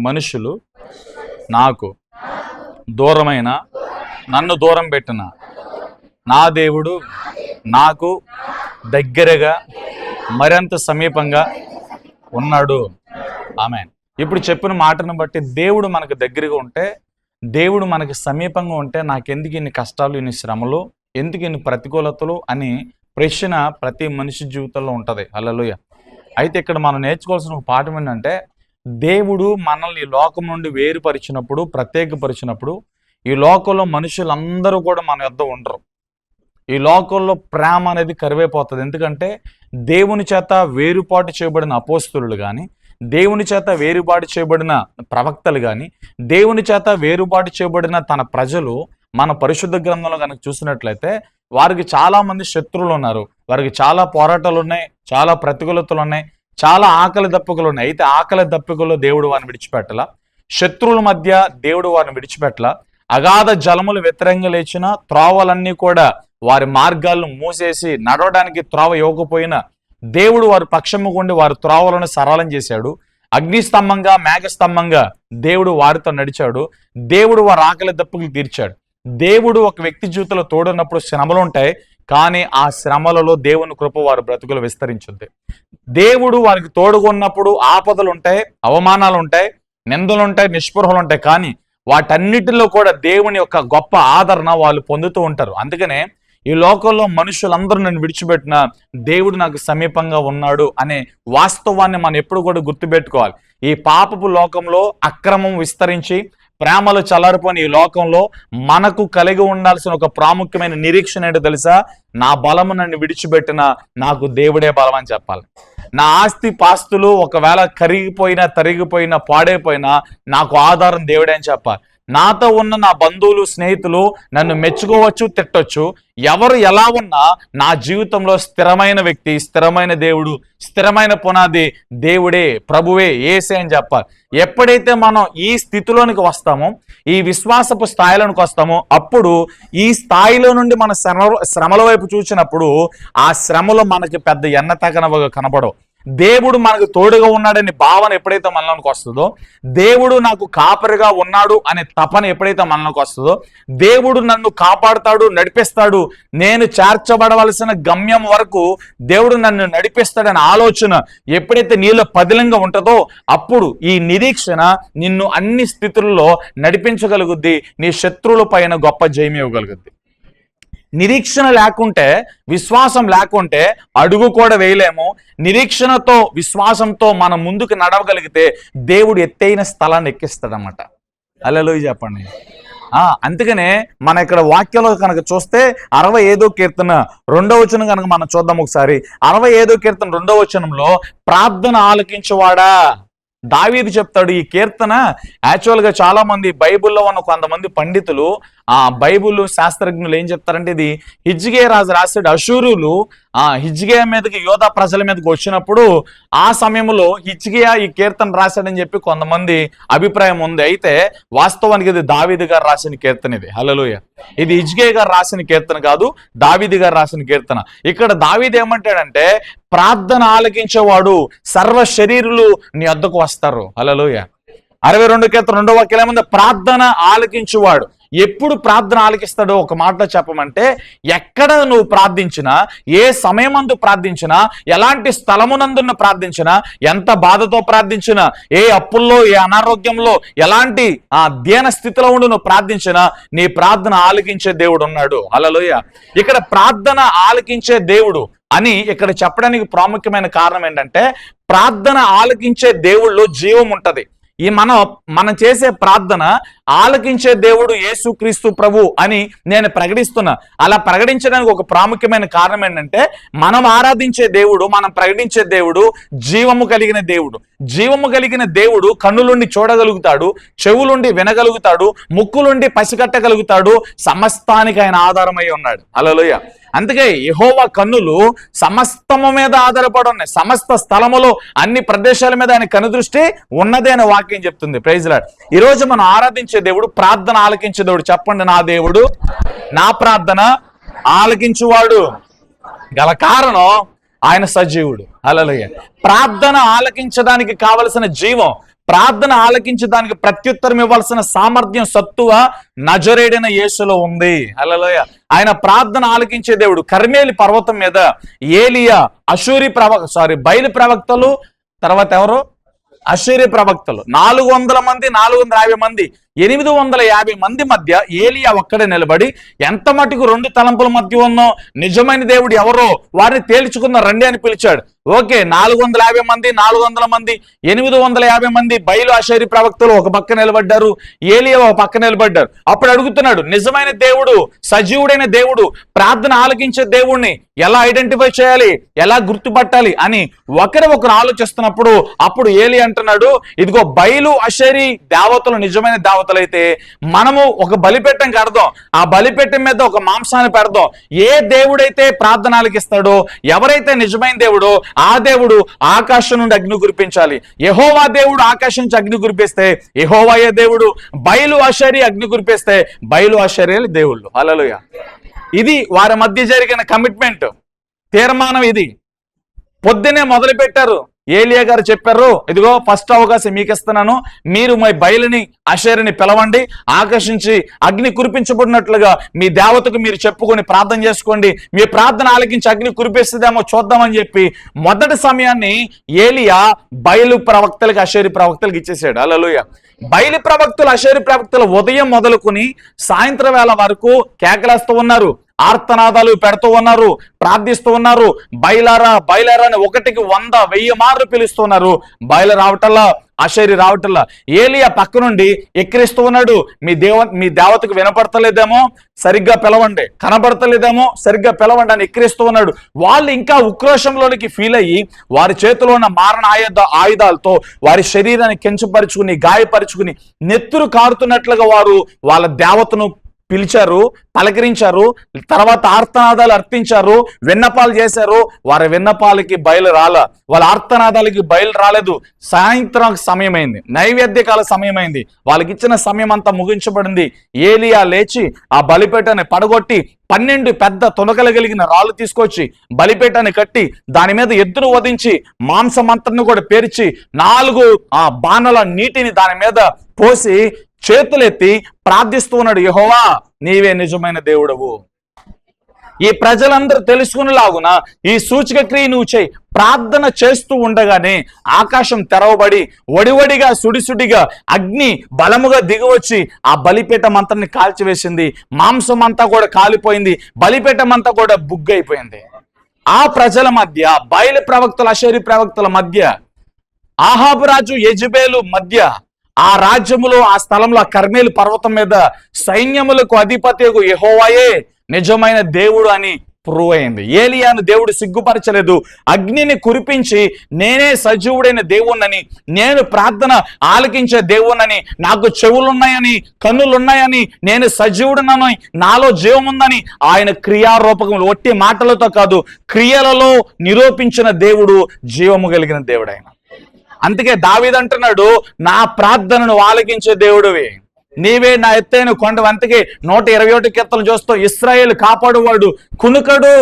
మనుషులు నాకు దూరమైన నన్ను దూరం పెట్టిన నా దేవుడు నాకు దగ్గరగా మరింత సమీపంగా ఉన్నాడు. ఆమేన్. ఇప్పుడు చెప్పిన మాటను బట్టి దేవుడు మనకు దగ్గరగా ఉంటే, దేవుడు మనకి సమీపంగా ఉంటే నాకెందుకు ఇన్ని కష్టాలు, ఇన్ని శ్రమలు, ఎందుకు ఇన్ని ప్రతికూలతలు అని ప్రశ్న ప్రతి మనిషి జీవితంలో ఉంటుంది. హల్లెలూయా. అయితే ఇక్కడ మనం నేర్చుకోవాల్సిన ఒక పాఠం ఏంటంటే, దేవుడు మనల్ని ఈ లోకం నుండి వేరుపరిచినప్పుడు, ప్రత్యేకపరిచినప్పుడు ఈ లోకంలో మనుషులందరూ కూడా మన యొద్ద ఉండరు. ఈ లోకంలో ప్రేమ అనేది కరివైపోతుంది. ఎందుకంటే దేవుని చేత వేరుపాటు చేయబడిన అపోస్తలులు కానీ, దేవుని చేత వేరుపాటు చేయబడిన ప్రవక్తలు కానీ, దేవుని చేత వేరుపాటు చేయబడిన తన ప్రజలు మన పరిశుద్ధ గ్రంథంలో కనుక చూసినట్లయితే వారికి చాలామంది శత్రువులు ఉన్నారు, వారికి చాలా పోరాటాలు ఉన్నాయి, చాలా ప్రతికూలతలు ఉన్నాయి, చాలా ఆకలి దప్పికలు ఉన్నాయి. అయితే ఆకలి దప్పికల్లో దేవుడు వారిని విడిచిపెట్టల, శత్రువుల మధ్య దేవుడు వారిని విడిచిపెట్టల, అగాధ జలములు వ్యతిరేకంగా లేచిన త్రోవలన్నీ కూడా వారి మార్గాలను మూసేసి నడవడానికి త్రోవ ఇవ్వకపోయినా దేవుడు వారి పక్షముగా ఉండి వారి త్రోవలను సరళం చేశాడు. అగ్నిస్తంభంగా మేఘస్తంభంగా దేవుడు వారితో నడిచాడు. దేవుడు వారి ఆకలి దప్పులు తీర్చాడు. దేవుడు ఒక వ్యక్తి జీవితంలో తోడున్నప్పుడు శ్రమలు ఉంటాయి, కానీ ఆ శ్రమలలో దేవుని కృప వారి బ్రతుకులు విస్తరించుద్ది. దేవుడు వారికి తోడుగా ఉన్నప్పుడు ఆపదలు ఉంటాయి, అవమానాలు ఉంటాయి, నిందలు ఉంటాయి, నిస్పృహలు ఉంటాయి, కానీ వాటన్నిటిలో కూడా దేవుని యొక్క గొప్ప ఆదరణ వాళ్ళు పొందుతూ ఉంటారు. అందుకనే ఈ లోకంలో మనుషులందరూ నన్ను విడిచిపెట్టిన దేవుడు నాకు సమీపంగా ఉన్నాడు అనే వాస్తవాన్ని మనం ఎప్పుడు కూడా గుర్తుపెట్టుకోవాలి. ఈ పాపపు లోకంలో అక్రమం విస్తరించి ప్రేమలు చల్లారిపోయిన ఈ లోకంలో మనకు కలిగి ఉండాల్సిన ఒక ప్రాముఖ్యమైన నిరీక్షణ ఏంటో తెలుసా? నా బలము నన్ను విడిచిపెట్టిన నాకు దేవుడే బలం అని చెప్పాలి. నా ఆస్తి పాస్తులు ఒకవేళ కరిగిపోయినా, తరిగిపోయినా, పాడైపోయినా నాకు ఆధారం దేవుడే అని చెప్పాలి. నాతో ఉన్న నా బంధువులు, స్నేహితులు నన్ను మెచ్చుకోవచ్చు, తిట్టొచ్చు, ఎవరు ఎలా ఉన్నా నా జీవితంలో స్థిరమైన వ్యక్తి, స్థిరమైన దేవుడు, స్థిరమైన పునాది దేవుడే, ప్రభువే, యేసే అని చెప్పాలి. ఎప్పుడైతే మనం ఈ స్థితిలోనికి వస్తామో, ఈ విశ్వాసపు స్థాయిలోనికి వస్తామో, అప్పుడు ఈ స్థాయిలో నుండి మన శ్రమల వైపు చూసినప్పుడు ఆ శ్రమలో మనకి పెద్ద ఎన్న తగనవగా కనపడవు. దేవుడు మనకు తోడుగా ఉన్నాడని భావన ఎప్పుడైతే మనలోకి వస్తుందో, దేవుడు నాకు కాపరిగా ఉన్నాడు అనే తపన ఎప్పుడైతే మనలోకి వస్తుందో, దేవుడు నన్ను కాపాడుతాడు, నడిపిస్తాడు, నేను చేర్చబడవలసిన గమ్యం వరకు దేవుడు నన్ను నడిపిస్తాడనే ఆలోచన ఎప్పుడైతే నీలో పదిలంగా ఉంటుందో, అప్పుడు ఈ నిరీక్షణ నిన్ను అన్ని స్థితుల్లో నడిపించగలుగుద్ది, నీ శత్రువుల పైన గొప్ప జయం ఇవ్వగలుగుద్ది. నిరీక్షణ లేకుంటే, విశ్వాసం లేకుంటే అడుగు కూడా వేయలేము. నిరీక్షణతో, విశ్వాసంతో మనం ముందుకు నడవగలిగితే దేవుడు ఎత్తైన స్థలాన్ని ఎక్కిస్తాడనమాట. హల్లెలూయా చెప్పండి. అందుకనే మన ఇక్కడ వాక్యంలో కనుక చూస్తే 65వ కీర్తన 2వ వచనం కనుక మనం చూద్దాం ఒకసారి. 65వ కీర్తన 2వ వచనంలో ప్రార్థన ఆలకించువాడా దావీదు చెప్తాడు. ఈ కీర్తన యాక్చువల్గా చాలా మంది బైబిల్లో ఉన్న కొంతమంది పండితులు, బైబిల్ శాస్త్రజ్ఞులు ఏం చెప్తారంటే, ఇది హిజ్కియా రాజు రాశాడు. అశూరులు హిజ్కియా మీదకి, యోధా ప్రజల మీదకి వచ్చినప్పుడు ఆ సమయంలో హిజ్కియా ఈ కీర్తన రాశాడని చెప్పి కొంతమంది అభిప్రాయం ఉంది. అయితే వాస్తవానికి ఇది దావీదు గారు రాసిన కీర్తన. ఇది హల్లెలూయా. ఇది హిజ్కియా గారు రాసిన కీర్తన కాదు, దావీదు గారు రాసిన కీర్తన. ఇక్కడ దావీదు ఏమంటాడంటే, ప్రార్థన ఆలకించేవాడు సర్వ శరీరులు నీ వద్దకు వస్తారు. హల్లెలూయా. 62 కీర్తన 2వ వాక్యం ఏముంది? ప్రార్థన ఆలకించువాడు. ఎప్పుడు ప్రార్థన ఆలకిస్తాడో ఒక మాటలో చెప్పమంటే, ఎక్కడ నువ్వు ప్రార్థించినా, ఏ సమయమందు ప్రార్థించినా, ఎలాంటి స్థలమునందున్న ప్రార్థించినా, ఎంత బాధతో ప్రార్థించినా, ఏ అప్పుల్లో, ఏ అనారోగ్యంలో, ఎలాంటి దీన స్థితిలో ఉండి నువ్వు ప్రార్థించినా నీ ప్రార్థన ఆలకించే దేవుడు ఉన్నాడు. హల్లెలూయా. ఇక్కడ ప్రార్థన ఆలకించే దేవుడు అని ఇక్కడ చెప్పడానికి ప్రాముఖ్యమైన కారణం ఏంటంటే, ప్రార్థన ఆలకించే దేవుళ్ళలో జీవం ఉంటది. ఈ మనం చేసే ప్రార్థన ఆలకించే దేవుడు యేసుక్రీస్తు ప్రభు అని నేను ప్రకటిస్తున్నా. అలా ప్రకటించడానికి ఒక ప్రాముఖ్యమైన కారణం ఏంటంటే, మనం ఆరాధించే దేవుడు, మనం ప్రకటించే దేవుడు జీవము కలిగిన దేవుడు. జీవము కలిగిన దేవుడు కన్నులుండి చూడగలుగుతాడు, చెవులుండి వినగలుగుతాడు, ముక్కులుండి పసిగట్టగలుగుతాడు, సమస్తానికి ఆయన ఆధారమై ఉన్నాడు. హల్లెలూయా. అందుకే యెహోవా కన్నులు సమస్తము మీద ఆధారపడి ఉన్నాయి. సమస్త స్థలములో, అన్ని ప్రదేశాల మీద ఆయన కనుదృష్టి ఉన్నదే అనే వాక్యం చెప్తుంది. Praise lord. ఈరోజు మనం ఆరాధించే దేవుడు ప్రార్థన ఆలకించే దేవుడు. చెప్పండి, నా దేవుడు నా ప్రార్థన ఆలకించువాడు. గల కారణం ఆయన సజీవుడు. హల్లెలూయా. ప్రార్థన ఆలకించడానికి కావలసిన జీవం, ప్రార్థన ఆలకించి దానికి ప్రత్యుత్తరం ఇవ్వాల్సిన సామర్థ్యం, సత్తువ నజరేయుడైన యేసులో ఉంది. హల్లెలూయా. ఆయన ప్రార్థన ఆలకించే దేవుడు. కర్మేలి పర్వతం మీద ఏలియా, బయలు ప్రవక్తలు, తర్వాత ఎవరు? అషూరీ ప్రవక్తలు 400 మంది, 450 మంది, 850 మంది మధ్య ఏలియా ఒక్కడే నిలబడి ఎంత మటుకు 2 తలంపుల మధ్య ఉన్నో నిజమైన దేవుడు ఎవరో వారిని తేల్చుకున్న రండి అని పిలిచాడు. ఓకే, 450 మంది, 400 మంది, 850 మంది బయలు అషూరీ ప్రవక్తలు ఒక పక్క నిలబడ్డారు, ఏలియా ఒక పక్క నిలబడ్డారు. అప్పుడు అడుగుతున్నాడు, నిజమైన దేవుడు, సజీవుడైన దేవుడు, ప్రార్థన ఆలకించే దేవుణ్ణి ఎలా ఐడెంటిఫై చేయాలి, ఎలా గుర్తుపట్టాలి అని ఒకరు ఆలోచిస్తున్నప్పుడు అప్పుడు ఏలియా అంటున్నాడు, ఇదిగో బయలు అషూరీ దేవతలు నిజమైన దేవతలైతే మనము ఒక బలిపీఠం కడదాం, ఆ బలిపీఠం మీద ఒక మాంసాన్ని పెడదాం. ఏ దేవుడైతే ప్రార్థన ఆలకిస్తాడో, ఎవరైతే నిజమైన దేవుడో ఆ దేవుడు ఆకాశం నుండి అగ్ని కురిపించాలి. యెహోవా దేవుడు ఆకాశం నుంచి అగ్ని కురిపిస్తే యెహోవాయే దేవుడు, బయలు అషూరీ అగ్ని కురిపిస్తే బయలు అషూరీలు దేవుళ్ళు. హల్లెలూయా. ఇది వారి మధ్య జరిగిన కమిట్మెంట్, తీర్మానం. ఇది పొద్దునే మొదలు పెట్టారు. ఏలియా గారు చెప్పారు, ఇదిగో ఫస్ట్ అవకాశం మీకు ఇస్తున్నాను, మీరు మీ బయలుని అషూరీని పిలవండి, ఆకర్షించి అగ్ని కురిపించబడినట్లుగా మీ దేవతకు మీరు చెప్పుకొని ప్రార్థన చేసుకోండి, మీ ప్రార్థన ఆలకించి అగ్ని కురిపిస్తుందేమో చూద్దామని చెప్పి మొదటి సమయాన్ని ఏలియా బయలు ప్రవక్తలకు, అషూరీ ప్రవక్తలకు ఇచ్చేసాడు. హల్లెలూయా. బయలు ప్రవక్తలు, అషూరీ ప్రవక్తలు ఉదయం మొదలుకొని సాయంత్రం వేళ వరకు కేకలేస్తూ ఉన్నారు, ఆర్తనాదాలు పెడుతూ ఉన్నారు, ప్రార్థిస్తూ ఉన్నారు. బయలారా బయలారా అని 1కి 100, 1000 మార్లు పిలుస్తున్నారు. బయలు రావటల్లా, అషూరీ రావటల్లా. ఏలియా పక్క నుండి ఎక్కిరిస్తూ ఉన్నాడు, మీ దేవతకు వినపడతలేదేమో సరిగ్గా పిలవండి, కనబడతలేదేమో సరిగ్గా పిలవండి అని ఎక్కిరిస్తూ ఉన్నాడు. వాళ్ళు ఇంకా ఉక్రోషంలోనికి ఫీల్ అయ్యి వారి చేతిలో ఉన్న మారణ ఆయుధాలతో వారి శరీరాన్ని కించపరుచుకుని, గాయపరుచుకుని, నెత్తురు కారుతున్నట్లుగా వారు వాళ్ళ దేవతను పిలిచారు, పలకరించారు, తర్వాత ఆర్తనాదాలు అర్పించారు, విన్నపాలు చేశారు. వారి విన్నపాలకి బయలు రాల, వాళ్ళ ఆర్తనాదాలకి బయలు రాలేదు. సాయంత్రం సమయమైంది, నైవేద్యకాల సమయమైంది, వాళ్ళకి ఇచ్చిన సమయం అంతా ముగించబడింది. ఏలియా లేచి ఆ బలిపీఠాన్ని పడగొట్టి 12 పెద్ద తునకలు కలిగిన రాళ్ళు తీసుకొచ్చి బలిపీఠాన్ని కట్టి దాని మీద ఎద్దును వధించి మాంసమంతను కూడా పేర్చి 4 బాణల నీటిని దాని మీద పోసి చేతులెత్తి ప్రార్థిస్తూ ఉన్నాడు, యెహోవా నీవే నిజమైన దేవుడవు, ఈ ప్రజలందరూ తెలుసుకునేలాగున ఈ సూచక క్రియ నువ్వు చేయి. ప్రార్థన చేస్తూ ఉండగానే ఆకాశం తెరవబడి వడివడిగా సుడిసుడిగా అగ్ని బలముగా దిగివచ్చి ఆ బలిపీఠం అంతని కాల్చివేసింది. మాంసం అంతా కూడా కాలిపోయింది, బలిపీఠం అంతా కూడా బుగ్గైపోయింది. ఆ ప్రజల మధ్య, బయలు ప్రవక్తల, అషూరీ ప్రవక్తల మధ్య, ఆహాబు రాజు యెజెబెలు మధ్య, ఆ రాజ్యములో, ఆ స్థలంలో, ఆ కర్మేలు పర్వతం మీద సైన్యములకు అధిపతియగు యెహోవాయే నిజమైన దేవుడు అని ప్రూవ్ అయింది. ఏలియాను దేవుడు సిగ్గుపరచలేదు. అగ్నిని కురిపించి నేనే సజీవుడైన దేవుణ్ణని, నేను ప్రార్థన ఆలకించే దేవుణ్ణని, నాకు చెవులున్నాయని, కన్నులున్నాయని, నేను సజీవుడునని, నాలో జీవం ఉందని ఆయన క్రియారూపకములు, ఒట్టి మాటలతో కాదు క్రియలలో నిరూపించిన దేవుడు, జీవము కలిగిన దేవుడు ఆయన. అందుకే దావీదు అంటున్నాడు, నా ప్రార్థనను ఆలకించే దేవుడివి నీవే, నా ఎత్తైన కొండ. అందుకే 121 కీర్తనలు చూస్తూ ఇశ్రాయేలు కాపాడువాడు, కునుకడు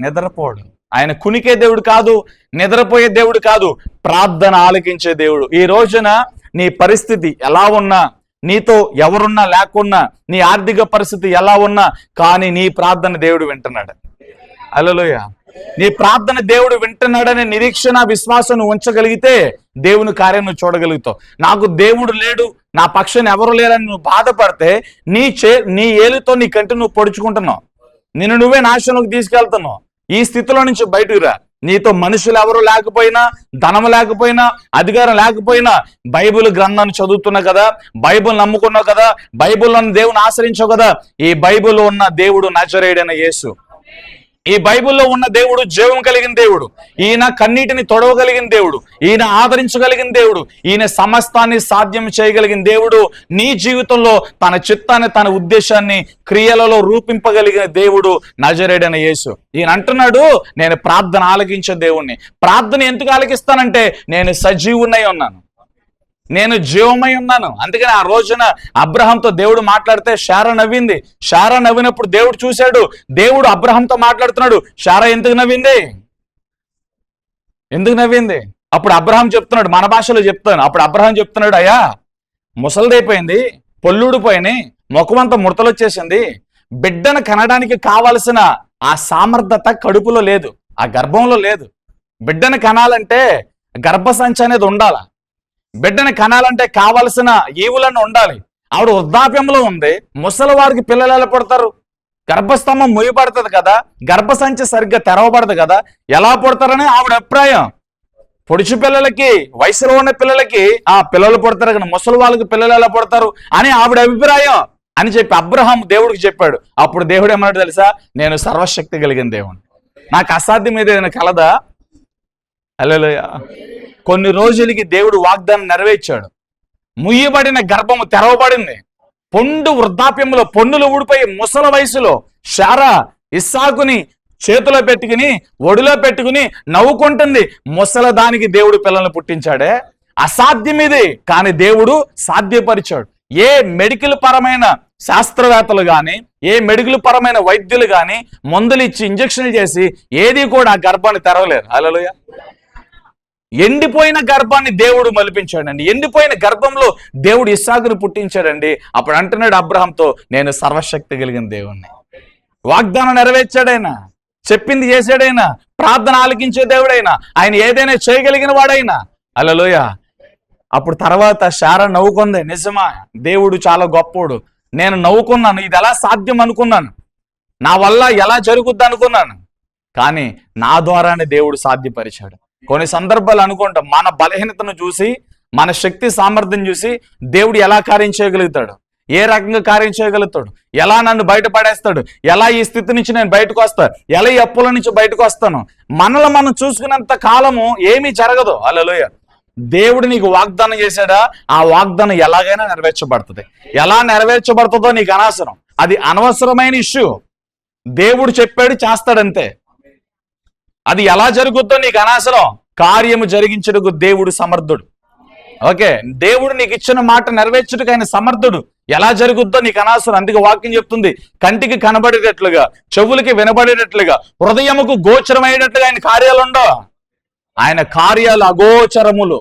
నిద్రపోడు. ఆయన కునికే దేవుడు కాదు, నిద్రపోయే దేవుడు కాదు, ప్రార్థన ఆలకించే దేవుడు. ఈ రోజున నీ పరిస్థితి ఎలా ఉన్నా, నీతో ఎవరున్నా లేకున్నా, నీ ఆర్థిక పరిస్థితి ఎలా ఉన్నా, కానీ నీ ప్రార్థన దేవుడు వింటున్నాడు. హల్లెలూయా. నీ ప్రార్థన దేవుడు వింటున్నాడనే నిరీక్షణ, విశ్వాసం ఉంచగలిగితే దేవుని కార్యం నువ్వు చూడగలుగుతావు. నాకు దేవుడు లేడు, నా పక్షాన ఎవరు లేరని నువ్వు బాధపడితే నీ ఏలుతో నీ కంటి నువ్వు పొడుచుకుంటున్నావు, నిన్ను నువ్వే నాశనంలోకి తీసుకెళ్తున్నావు. ఈ స్థితిలో నుంచి బయటకు రా. నీతో మనుషులు ఎవరు లేకపోయినా, ధనం లేకపోయినా, అధికారం లేకపోయినా, బైబిల్ గ్రంథాన్ని చదువుతున్నావు కదా, బైబిల్ నమ్ముకున్నావు కదా, బైబిల్లోని దేవుని ఆశ్రయించావు కదా. ఈ బైబిల్లో ఉన్న దేవుడు నజరేయుడైన యేసు. ఈ బైబిల్లో ఉన్న దేవుడు జీవం కలిగిన దేవుడు. ఈయన కన్నీటిని తొడవగలిగిన దేవుడు, ఈయన ఆదరించగలిగిన దేవుడు, ఈయన సమస్తాన్ని సాధ్యం చేయగలిగిన దేవుడు. నీ జీవితంలో తన చిత్తాన్ని, తన ఉద్దేశాన్ని క్రియలలో రూపింపగలిగిన దేవుడు నజరేయుడైన యేసు. ఈయన అంటున్నాడు, నేను ప్రార్థన ఆలకించే దేవుణ్ణి. ప్రార్థన ఎందుకు ఆలకిస్తానంటే నేను సజీవునై ఉన్నాను, నేను జీవమై ఉన్నాను. అందుకని ఆ రోజున అబ్రహాంతో దేవుడు మాట్లాడితే శారా నవ్వింది. శారా నవ్వినప్పుడు దేవుడు చూశాడు, దేవుడు అబ్రహాంతో మాట్లాడుతున్నాడు. శారా ఎందుకు నవ్వింది? అప్పుడు అబ్రహాం చెప్తున్నాడు, మన భాషలో చెప్తాను, అప్పుడు అబ్రహాం చెప్తున్నాడు, అయ్యా ముసలిదైపోయింది, పొల్లుడిపోయినాయి, ముఖమంతా ముడతలు వచ్చేసింది, బిడ్డను కనడానికి కావలసిన ఆ సామర్థ్యత కడుపులో లేదు, ఆ గర్భంలో లేదు. బిడ్డను కనాలంటే గర్భసంచి అనేది ఉండాలి, బిడ్డను కనాలంటే కావలసిన ఈవులను ఉండాలి. ఆవిడ వృద్ధాప్యంలో ఉంది, ముసలి వారికి పిల్లలు ఎలా పుడతారు? గర్భస్తంభం ముయ్యబడుతుంది కదా, గర్భసంచి సరిగ్గా తెరవబడదు కదా, ఎలా పుడతారని ఆవిడ అభిప్రాయం. పొడుచు పిల్లలకి, వయసులో ఉన్న పిల్లలకి ఆ పిల్లలు పుడతారు కానీ ముసలి వాళ్ళకి పిల్లలు ఎలా పుడతారు అని ఆవిడ అభిప్రాయం అని చెప్పి అబ్రహాం దేవుడికి చెప్పాడు. అప్పుడు దేవుడు ఏమన్నాడు తెలుసా? నేను సర్వశక్తి కలిగిన దేవుడు, నాకు అసాధ్యం ఏదైనా కలదా? హల్లెలూయా. కొన్ని రోజులకి దేవుడు వాగ్దానం నెరవేర్చాడు. ముయ్యబడిన గర్భము తెరవబడింది. పొండు వృద్ధాప్యంలో పొన్నులు ఊడిపోయి ముసల వయసులో శారా ఇస్సాకుని చేతిలో పెట్టుకుని ఒడిలో పెట్టుకుని నవ్వుకుంటుంది. ముసల దానికి దేవుడు పిల్లల్ని పుట్టించాడే. అసాధ్యం ఇది, కానీ దేవుడు సాధ్యపరిచాడు. ఏ మెడికల్ పరమైన శాస్త్రవేత్తలు కానీ, ఏ మెడికల్ పరమైన వైద్యులు కానీ మందులు ఇచ్చి ఇంజక్షన్లు చేసి ఏది కూడా ఆ గర్భాన్ని తెరవలేరు. హల్లెలూయా. ఎండిపోయిన గర్భాన్ని దేవుడు మలిపించాడండి. ఎండిపోయిన గర్భంలో దేవుడు ఇస్సాకును పుట్టించాడండి. అప్పుడు అంటున్నాడు అబ్రహాంతో, నేను సర్వశక్తి కలిగిన దేవుణ్ణి. వాగ్దానం నెరవేర్చాడైనా, చెప్పింది చేసాడైనా, ప్రార్థన ఆలకించే దేవుడైనా, ఆయన ఏదైనా చేయగలిగిన వాడైనా. హల్లెలూయా. అప్పుడు తర్వాత శారా నవ్వుకుంది, నిజమా దేవుడు చాలా గొప్పోడు, నేను నవ్వుకున్నాను, ఇది ఎలా సాధ్యం అనుకున్నాను, నా వల్ల ఎలా జరుగుద్ది అనుకున్నాను, కానీ నా ద్వారానే దేవుడు సాధ్యపరిచాడు. కొన్ని సందర్భాలు అనుకుంటాం, మన బలహీనతను చూసి, మన శక్తి సామర్థ్యం చూసి దేవుడు ఎలా కార్యం చేయగలుగుతాడు, ఏ రకంగా కార్యం చేయగలుగుతాడు, ఎలా నన్ను బయటపడేస్తాడు, ఎలా ఈ స్థితి నుంచి నేను బయటకు వస్తాను, ఎలా ఈ అప్పుల నుంచి బయటకు వస్తాను. మనల్ని మనం చూసుకున్నంత కాలము ఏమీ జరగదు. హల్లెలూయా. దేవుడు నీకు వాగ్దానం చేశాడా, ఆ వాగ్దానం ఎలాగైనా నెరవేర్చబడుతుంది. ఎలా నెరవేర్చబడుతుందో నీకు అనవసరం, అది అనవసరమైన ఇష్యూ. దేవుడు చెప్పాడు, చేస్తాడంతే. అది ఎలా జరుగుద్దో నీకు అనవసరం, కార్యము జరిగించుటకు దేవుడు సమర్థుడు. ఓకే, దేవుడు నీకు ఇచ్చిన మాట నెరవేర్చుటకు ఆయన సమర్థుడు. ఎలా జరుగుద్దో నీకు అనవసరం. అందుకే వాక్యం చెప్తుంది, కంటికి కనబడేటట్లుగా, చెవులకి వినబడేటట్లుగా, హృదయముకు గోచరమయ్యేటట్లుగా ఆయన కార్యాలు ఉండవు. ఆయన కార్యాలు అగోచరములు,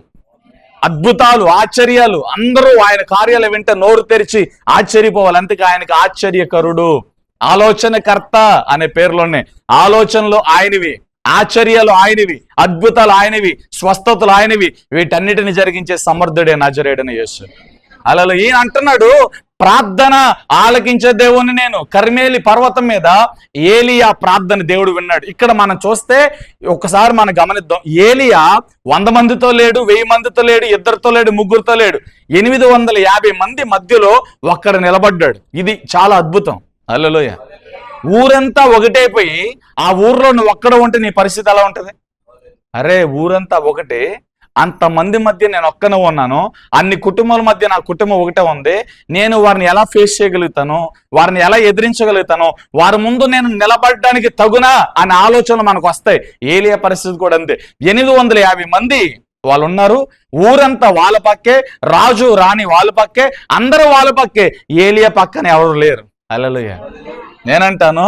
అద్భుతాలు, ఆశ్చర్యాలు. అందరూ ఆయన కార్యాలు వింటే నోరు తెరిచి ఆశ్చర్యపోవాలి. అందుకే ఆయనకి ఆశ్చర్యకరుడు, ఆలోచనకర్త అనే పేర్లోనే ఆలోచనలు ఆయనవి, ఆశ్చర్యాలు ఆయనవి, అద్భుతాలు ఆయనవి, స్వస్థతలు ఆయనవి. వీటన్నిటిని జరిగించే సమర్థుడే నజరేయుడైన యేసు. అలా ఈయన అంటున్నాడు, ప్రార్థన ఆలకించే దేవుని నేను. కర్మేలి పర్వతం మీద ఏలియా ప్రార్థన దేవుడు విన్నాడు. ఇక్కడ మనం చూస్తే ఒకసారి మనం గమనిద్దాం, ఏలియా 100 మందితో లేడు, 1000 మందితో లేడు, 2 లేడు, 3 లేడు, 850 మంది మధ్యలో ఒక్కడ నిలబడ్డాడు. ఇది చాలా అద్భుతం. హల్లెలూయా. ఊరంతా ఒకటైపోయి ఆ ఊర్లో నువ్వు ఒక్కడ ఉంటే నీ పరిస్థితి ఎలా ఉంటుంది? అరే ఊరంతా ఒకటే, అంతమంది మధ్య నేను ఒక్కనే ఉన్నాను, అన్ని కుటుంబాల మధ్య నా కుటుంబం ఒకటే ఉంది, నేను వారిని ఎలా ఫేస్ చేయగలుగుతాను, వారిని ఎలా ఎదిరించగలుగుతాను, వారి ముందు నేను నిలబడడానికి తగునా అనే ఆలోచనలు మనకు వస్తాయి. ఏలియా పరిస్థితి కూడా అంతే. 850 మంది వాళ్ళు ఉన్నారు, ఊరంతా వాళ్ళ పక్కే, రాజు రాణి వాళ్ళ పక్కే, అందరూ వాళ్ళ పక్కే, ఏలియా పక్కన ఎవరు లేరు. హల్లెలూయా. నేనంటాను,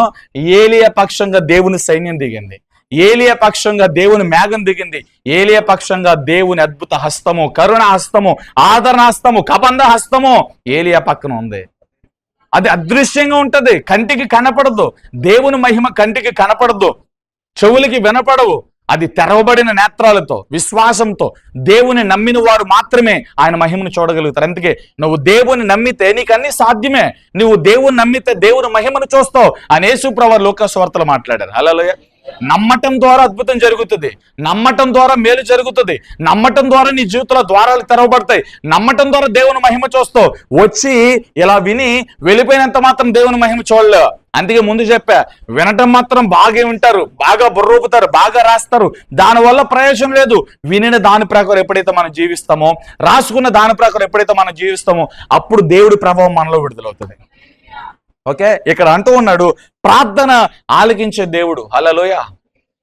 ఏలియా పక్షంగా దేవుని సైన్యం దిగింది, ఏలియా పక్షంగా దేవుని మేఘం దిగింది, ఏలియా పక్షంగా దేవుని అద్భుత హస్తము, కరుణ హస్తము, ఆదరణ హస్తము, కబంధ హస్తము ఏలియా పక్కన ఉంది. అది అదృశ్యంగా ఉంటది, కంటికి కనపడదు. దేవుని మహిమ కంటికి కనపడదు, చెవులకి వినపడవు. అది తెరవబడిన నేత్రాలతో, విశ్వాసంతో దేవుని నమ్మిన వారు మాత్రమే ఆయన మహిమను చూడగలుగుతారు. అందుకే నువ్వు దేవుని నమ్మితే నీకు అన్ని సాధ్యమే. నువ్వు దేవుని నమ్మితే దేవుని మహిమను చూస్తావు అని యేసుప్రభువు లోకసువార్తలో మాట్లాడారు. హల్లెలూయా. నమ్మటం ద్వారా అద్భుతం జరుగుతుంది, నమ్మటం ద్వారా మేలు జరుగుతుంది, నమ్మటం ద్వారా నీ జీవితంలో ద్వారాలు తెరవబడతాయి, నమ్మటం ద్వారా దేవుని మహిమ చూస్తావు. వచ్చి ఇలా విని వెళ్ళిపోయినంత మాత్రం దేవుని మహిమ చూడలేవు. అందుకే ముందు చెప్పా, వినటం మాత్రం బాగా వింటారు, బాగా బుర్రూపుతారు, బాగా రాస్తారు, దానివల్ల ప్రయోజనం లేదు. వినిన దాని ప్రకారం ఎప్పుడైతే మనం జీవిస్తామో, రాసుకున్న దాని ప్రకారం ఎప్పుడైతే మనం జీవిస్తామో, అప్పుడు దేవుడి ప్రభావం మనలో విడుదలవుతుంది. ఓకే, ఇక్కడ అంటూ ఉన్నాడు, ప్రార్థన ఆలకించే దేవుడు. హల్లెలూయా.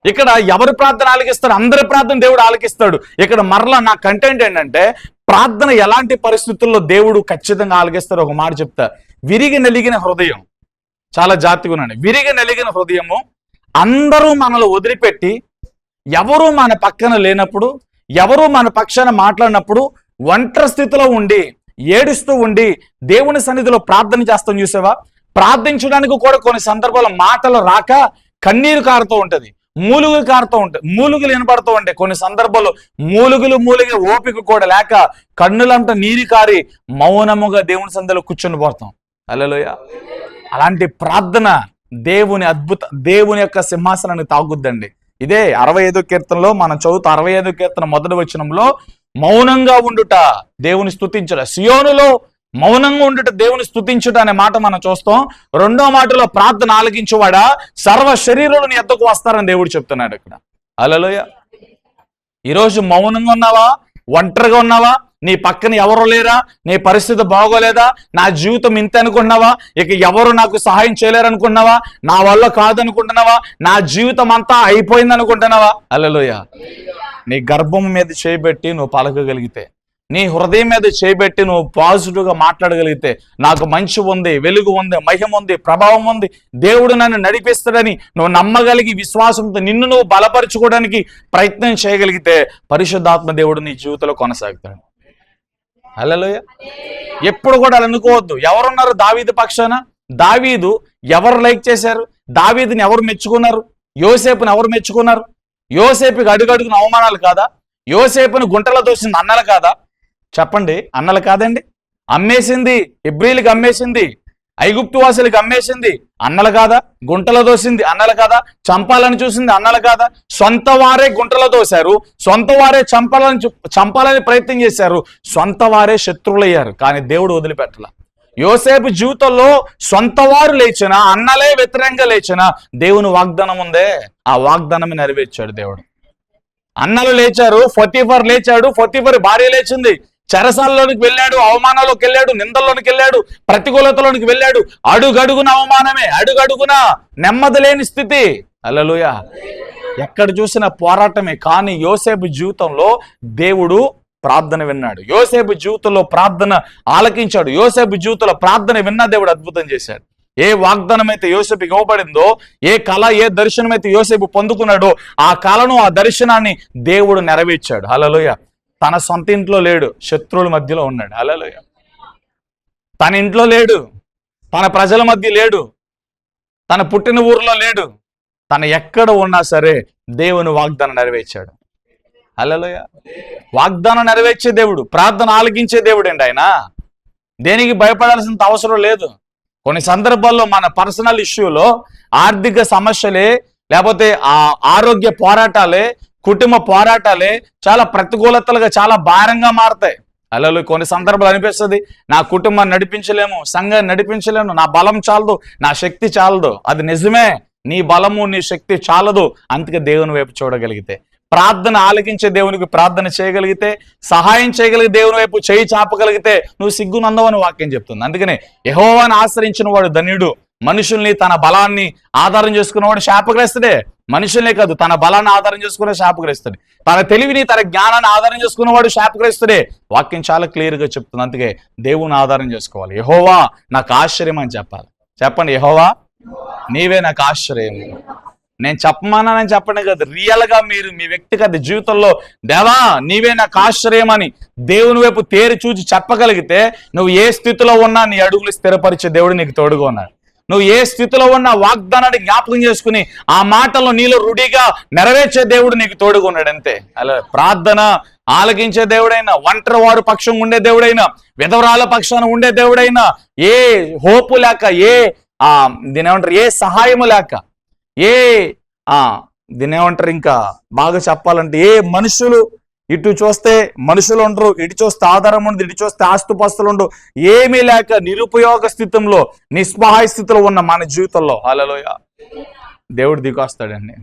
ఇక్కడ ఎవరి ప్రార్థన ఆలకిస్తాడు? అందరి ప్రార్థన దేవుడు ఆలకిస్తాడు. ఇక్కడ మరలా నా కంటెంట్ ఏంటంటే, ప్రార్థన ఎలాంటి పరిస్థితుల్లో దేవుడు ఖచ్చితంగా ఆలకిస్తాడు. ఒక మాట చెప్తా, విరిగి నలిగిన హృదయం. చాలా జాగ్రత్తగా ఉన్నాడు. విరిగి నలిగిన హృదయము, అందరూ మనల్ని వదిలిపెట్టి ఎవరు మన పక్కన లేనప్పుడు, ఎవరు మన పక్షాన మాట్లాడినప్పుడు ఒంటరి స్థితిలో ఉండి ఏడుస్తూ ఉండి దేవుని సన్నిధిలో ప్రార్థన చేస్తాం చూసావా, ప్రార్థించడానికి కూడా కొన్ని సందర్భాల్లో మాటలు రాక కన్నీరు కారుతూ ఉంటది, మూలుగులు కారుతూ ఉంటాయి, మూలుగులు వినపడుతూ ఉంటాయి. కొన్ని సందర్భాల్లో మూలుగి ఓపిక కూడా లేక కన్నులంతా నీరు కారి మౌనముగా దేవుని సన్నిధిలో కూర్చొని పోతాం. హల్లెలూయా. అలాంటి ప్రార్థన దేవుని యొక్క సింహాసనాన్ని తాగుద్దండి. ఇదే 65వ కీర్తనలో మనం చదువుతూ 65వ కీర్తన మొదటి వచనంలో మౌనంగా ఉండుట దేవుని స్తుతించుట, సియోనులో మౌనంగా ఉండుట దేవుని స్తుతించుట అనే మాట మనం చూస్తాం. రెండో మాటలో ప్రార్థన ఆలకించువాడా సర్వ శరీరులు నీ యొద్దకు వస్తారని దేవుడు చెప్తున్నాడు ఇక్కడ. హల్లెలూయా. ఈరోజు మౌనంగా ఉన్నావా, ఒంటరిగా ఉన్నావా, నీ పక్కన ఎవరు లేరా, నీ పరిస్థితి బాగోలేదా, నా జీవితం ఇంత అనుకుంటున్నావా, ఇక ఎవరు నాకు సహాయం చేయలేరు అనుకుంటున్నావా, నా వల్ల కాదనుకుంటున్నావా, నా జీవితం అంతా అయిపోయింది అనుకుంటున్నావా? హల్లెలూయా. నీ గర్భం మీద చేయబెట్టి నువ్వు పలకగలిగితే, నీ హృదయం మీద చేయబెట్టి నువ్వు పాజిటివ్గా మాట్లాడగలిగితే, నాకు మంచి ఉంది, వెలుగు ఉంది, మహిమ ఉంది, ప్రభావం ఉంది, దేవుడు నన్ను నడిపిస్తాడని నువ్వు నమ్మగలిగి విశ్వాసంతో నిన్ను నువ్వు బలపరచుకోవడానికి ప్రయత్నం చేయగలిగితే పరిశుద్ధాత్మ దేవుడు నీ జీవితంలో కొనసాగుతాడు. హల్లెలూయా. ఎప్పుడు కూడా అలా అనుకోవద్దు. ఎవరున్నారు దావీదు పక్షాన? దావీదు ఎవరు లైక్ చేశారు? దావీదుని ఎవరు మెచ్చుకున్నారు? యోసేపుని ఎవరు మెచ్చుకున్నారు? యోసేపుకి అడుగడుగున అవమానాలు కాదా? యోసేపుని గుంటలో దోసింది అన్నలు కాదా? చెప్పండి, అన్నలు కాదండి. అమ్మేసింది, హెబ్రీలకు అమ్మేసింది, ఐగుప్తు వాసులకు అమ్మేసింది అన్నలు కాదా? గుంటలో దోసింది అన్నలు కాదా? చంపాలని చూసింది అన్నలు కాదా? సొంత వారే గుంటలో దోశారు, సొంత వారే చంపాలని ప్రయత్నం చేశారు, సొంత వారే శత్రువులయ్యారు, కానీ దేవుడు వదిలిపెట్టల. యోసేపు జీవితంలో సొంత వారు లేచినా, అన్నలే వ్యతిరేకంగా లేచినా దేవుని వాగ్దానం ఉందే, ఆ వాగ్దానం నెరవేర్చాడు దేవుడు. అన్నలు లేచారు, పొతీఫర్ లేచాడు, పొతీఫర్ భార్య లేచింది, చెరసాలలోనికి వెళ్ళాడు, అవమానంలోకి వెళ్ళాడు, నిందల్లోనికి వెళ్ళాడు, ప్రతికూలతలోనికి వెళ్ళాడు. అడుగడుగున అవమానమే, అడుగడుగున నెమ్మది లేని స్థితి. హల్లెలూయా. ఎక్కడ చూసిన పోరాటమే. కానీ యోసేపు జీవితంలో దేవుడు ప్రార్థన విన్నాడు, యోసేపు జీవితంలో ప్రార్థన ఆలకించాడు, యోసేపు జీవితంలో ప్రార్థన విన్న దేవుడు అద్భుతం చేశాడు. ఏ వాగ్దానం అయితే యోసేపుకి ఇవ్వబడిందో, ఏ కళ, ఏ దర్శనం అయితే యోసేపు పొందుకున్నాడో ఆ కళను, ఆ దర్శనాన్ని దేవుడు నెరవేర్చాడు. హల్లెలూయా. తన సొంత ఇంట్లో లేడు, శత్రువుల మధ్యలో ఉన్నాడు. హల్లెలూయా. తన ఇంట్లో లేడు, తన ప్రజల మధ్య లేడు, తన పుట్టిన ఊర్లో లేడు, తన ఎక్కడ ఉన్నా సరే దేవుని వాగ్దానం నెరవేర్చాడు. హల్లెలూయా. వాగ్దానం నెరవేర్చే దేవుడు, ప్రార్థన ఆలకించే దేవుడు అండి ఆయన. దేనికి భయపడాల్సినంత అవసరం లేదు. కొన్ని సందర్భాల్లో మన పర్సనల్ ఇష్యూలో, ఆర్థిక సమస్యలే, లేకపోతే ఆరోగ్య పోరాటాలే, కుటుంబ పోరాటాలే చాలా ప్రతికూలతలుగా, చాలా భారంగా మారతాయి. అలా కొన్ని సందర్భాలు అనిపిస్తుంది, నా కుటుంబాన్ని నడిపించలేము, సంఘాన్ని నడిపించలేము, నా బలం చాలదు, నా శక్తి చాలదు. అది నిజమే, నీ బలము నీ శక్తి చాలదు. అందుకే దేవుని వైపు చూడగలిగితే, ప్రార్థన ఆలకించే దేవునికి ప్రార్థన చేయగలిగితే, సహాయం చేయగలిగే దేవుని వైపు చేయి చాపగలిగితే నువ్వు సిగ్గునందవని వాక్యం చెప్తుంది. అందుకనే యెహోవాను ఆశ్రయించిన వాడు ధన్యుడు. మనుషుల్ని తన బలాన్ని ఆధారం చేసుకున్నవాడు శాపగ్రస్తుడే. మనుషులే కాదు, తన బలాన్ని ఆధారం చేసుకునే శాపగ్రస్తుడే. తన తెలివిని, తన జ్ఞానాన్ని ఆధారం చేసుకున్నవాడు శాపగ్రస్తుడే. వాక్యం చాలా క్లియర్గా చెప్తుంది. అందుకే దేవుని ఆధారం చేసుకోవాలి. యెహోవా నాకు ఆశ్చర్యం అని చెప్పాలి. చెప్పండి, యెహోవా నీవే నాకు ఆశ్చర్యం. నేను చెప్పమానని చెప్పండి కదా, రియల్గా మీరు మీ వ్యక్తిగత జీవితంలో దేవా నీవే నాకు ఆశ్చర్యం అని దేవుని వైపు తేరి చూసి చెప్పగలిగితే, నువ్వు ఏ స్థితిలో ఉన్నా నీ అడుగులు స్థిరపరిచే దేవుడు నీకు తోడుగా ఉన్నాడు. నువ్వు ఏ స్థితిలో ఉన్న వాగ్దానాన్ని జ్ఞాపకం చేసుకుని ఆ మాటల్లో నీలో రుడిగా నెరవేర్చే దేవుడు నీకు తోడుగా ఉన్నాడు. అంతే. అలా ప్రార్థన ఆలకించే దేవుడైనా, ఒంటరి వారు పక్షం ఉండే దేవుడైనా, విధవరాల పక్షాన ఉండే దేవుడైనా, ఏ హోపు లేక, దీనేమంటారు, ఏ సహాయము లేక, దీనేమంటారు, ఇంకా బాగా చెప్పాలంటే ఏ మనుషులు, ఇటు చూస్తే మనుషులు ఉండరు, ఇటు చూస్తే ఆధారం ఉండదు, ఇటు చూస్తే ఆస్తుపాస్తులు ఉండవు, ఏమీ లేక నిరుపయోగ స్థితిలో, నిస్సహాయ స్థితిలో ఉన్న మన జీవితంలో హల్లెలూయా దేవుడు దిగొస్తాడండి.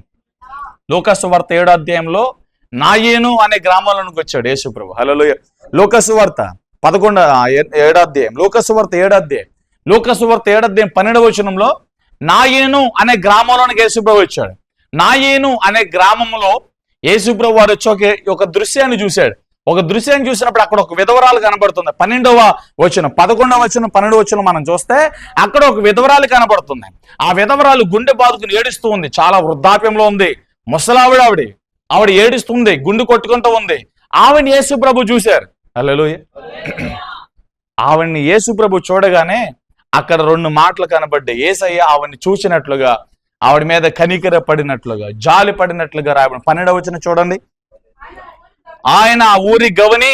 లూకా సువార్త 7వ అధ్యాయంలో నాయేను అనే గ్రామంలోనికి వచ్చాడు యేసు ప్రభు. హల్లెలూయా. లూకా సువార్త 7వ అధ్యాయం, లూకా సువార్త 7వ అధ్యాయం, లూకా సువార్త 7వ అధ్యాయం 12వ వచనంలో నాయేను అనే గ్రామంలోనికి యేసు ప్రభు వచ్చాడు. నాయేను అనే గ్రామంలో యేసుప్రభు వారు వచ్చి ఒక దృశ్యాన్ని చూశాడు. ఒక దృశ్యాన్ని చూసినప్పుడు అక్కడ ఒక విధవరాలు కనబడుతుంది. 12వ వచనం, 11వ వచనం, 12వ వచనం మనం చూస్తే అక్కడ ఒక విధవరాలు కనబడుతుంది. ఆ విధవరాలు గుండె బాదుకుని ఏడుస్తూ ఉంది. చాలా వృద్ధాప్యంలో ఉంది, ముసలావిడ ఆవిడ. ఆవిడ ఏడుస్తుంది, గుండు కొట్టుకుంటూ ఉంది. ఆవిడ్ని యేసు ప్రభు చూశారు. హల్లెలూయా. ఆవిడ్ని యేసు ప్రభు చూడగానే అక్కడ 2 మాటలు కనబడ్డాయి. యేసయ్య ఆవిడ్ని చూసినట్లుగా, ఆవిడ మీద కనికర పడినట్లుగా, జాలి పడినట్లుగా రాయబడి. 12వ వచనం చూడండి. ఆయన ఆ ఊరి గవని